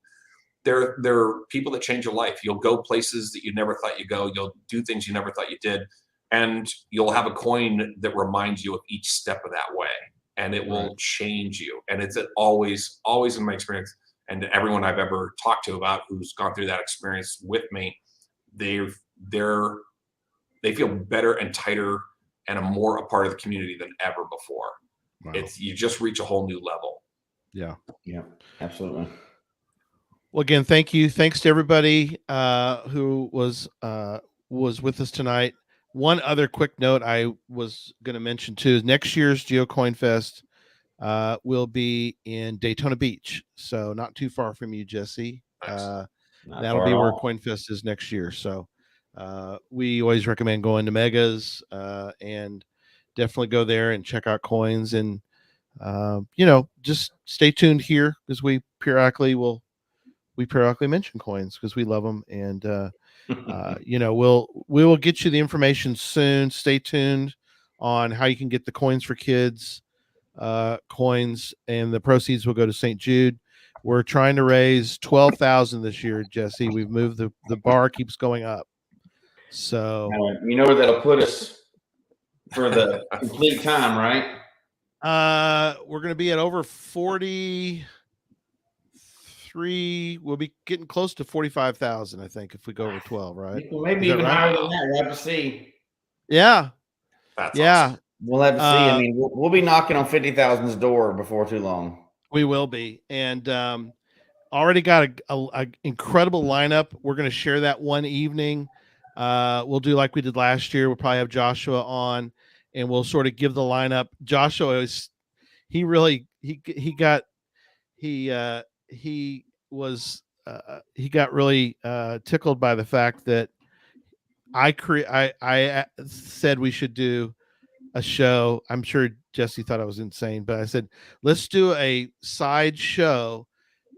they're people that change your life. You'll go places that you never thought you'd go. You'll do things you never thought you did. And you'll have a coin that reminds you of each step of that way. And it will change you. And it's always in my experience, and everyone I've ever talked to about who's gone through that experience with me, they they feel better and tighter and more a part of the community than ever before. Wow. You just reach a whole new level. Yeah, absolutely. Well, again, thank you. Thanks to everybody who was with us tonight. One other quick note I was going to mention too is next year's Geocoin Fest will be in Daytona Beach, so not too far from you, Jesse. That'll be where CoinFest is next year. So we always recommend going to Megas and definitely go there and check out coins, and just stay tuned here because we periodically mention coins because we love them, and we will get you the information soon. Stay tuned on how you can get the coins for kids coins, and the proceeds will go to St. Jude. We're trying to raise 12,000 this year, Jesse. We've moved the bar keeps going up. So you know where that'll put us for the complete time, right? We're going to be at over 43. We'll be getting close to 45,000, I think, if we go over 12, right? Maybe even higher than that. We'll have to see. Yeah. That's yeah. Awesome. We'll have to see. I mean, we'll be knocking on 50,000's door before too long. We will be. And already got a incredible lineup. We're going to share that one evening. We'll do like we did last year. We'll probably have Joshua on, and we'll sort of give the lineup. Joshua he got really tickled by the fact that I said we should do a show. I'm sure Jesse thought I was insane, but I said, let's do a side show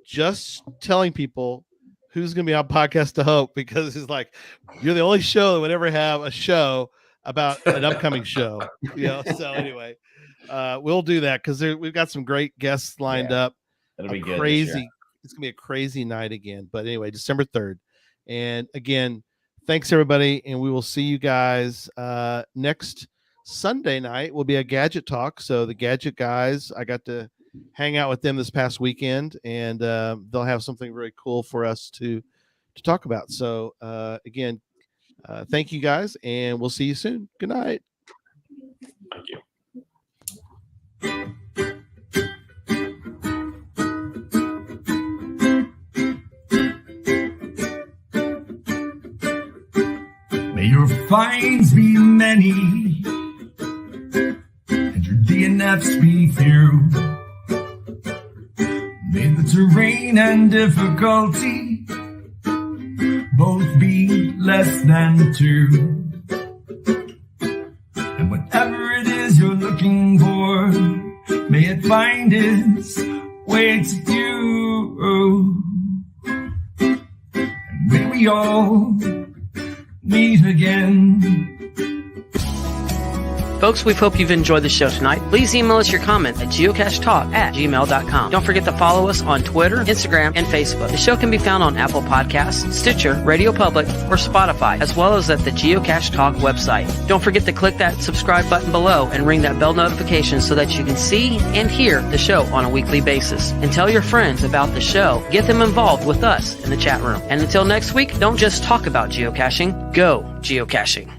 just telling people who's going to be on Podcast to Hope, because it's like, you're the only show that would ever have a show about an upcoming show. So anyway, we'll do that because we've got some great guests lined up. It'll be good. Crazy. It's going to be a crazy night again. But anyway, December 3rd. And again, thanks everybody. And we will see you guys next Sunday night. Will be a gadget talk. So the gadget guys, I got to hang out with them this past weekend, and they'll have something very cool for us to talk about. So again, thank you guys, and we'll see you soon. Good night. Thank you. May your finds be many, and your DNFs be few. May the terrain and difficulty both be less than 2. And whatever it is you're looking for, may it find its way to you. And may we all meet again. Folks, we hope you've enjoyed the show tonight. Please email us your comment at geocachetalk@gmail.com. Don't forget to follow us on Twitter, Instagram, and Facebook. The show can be found on Apple Podcasts, Stitcher, Radio Public, or Spotify, as well as at the Geocache Talk website. Don't forget to click that subscribe button below and ring that bell notification so that you can see and hear the show on a weekly basis. And tell your friends about the show. Get them involved with us in the chat room. And until next week, don't just talk about geocaching, go geocaching.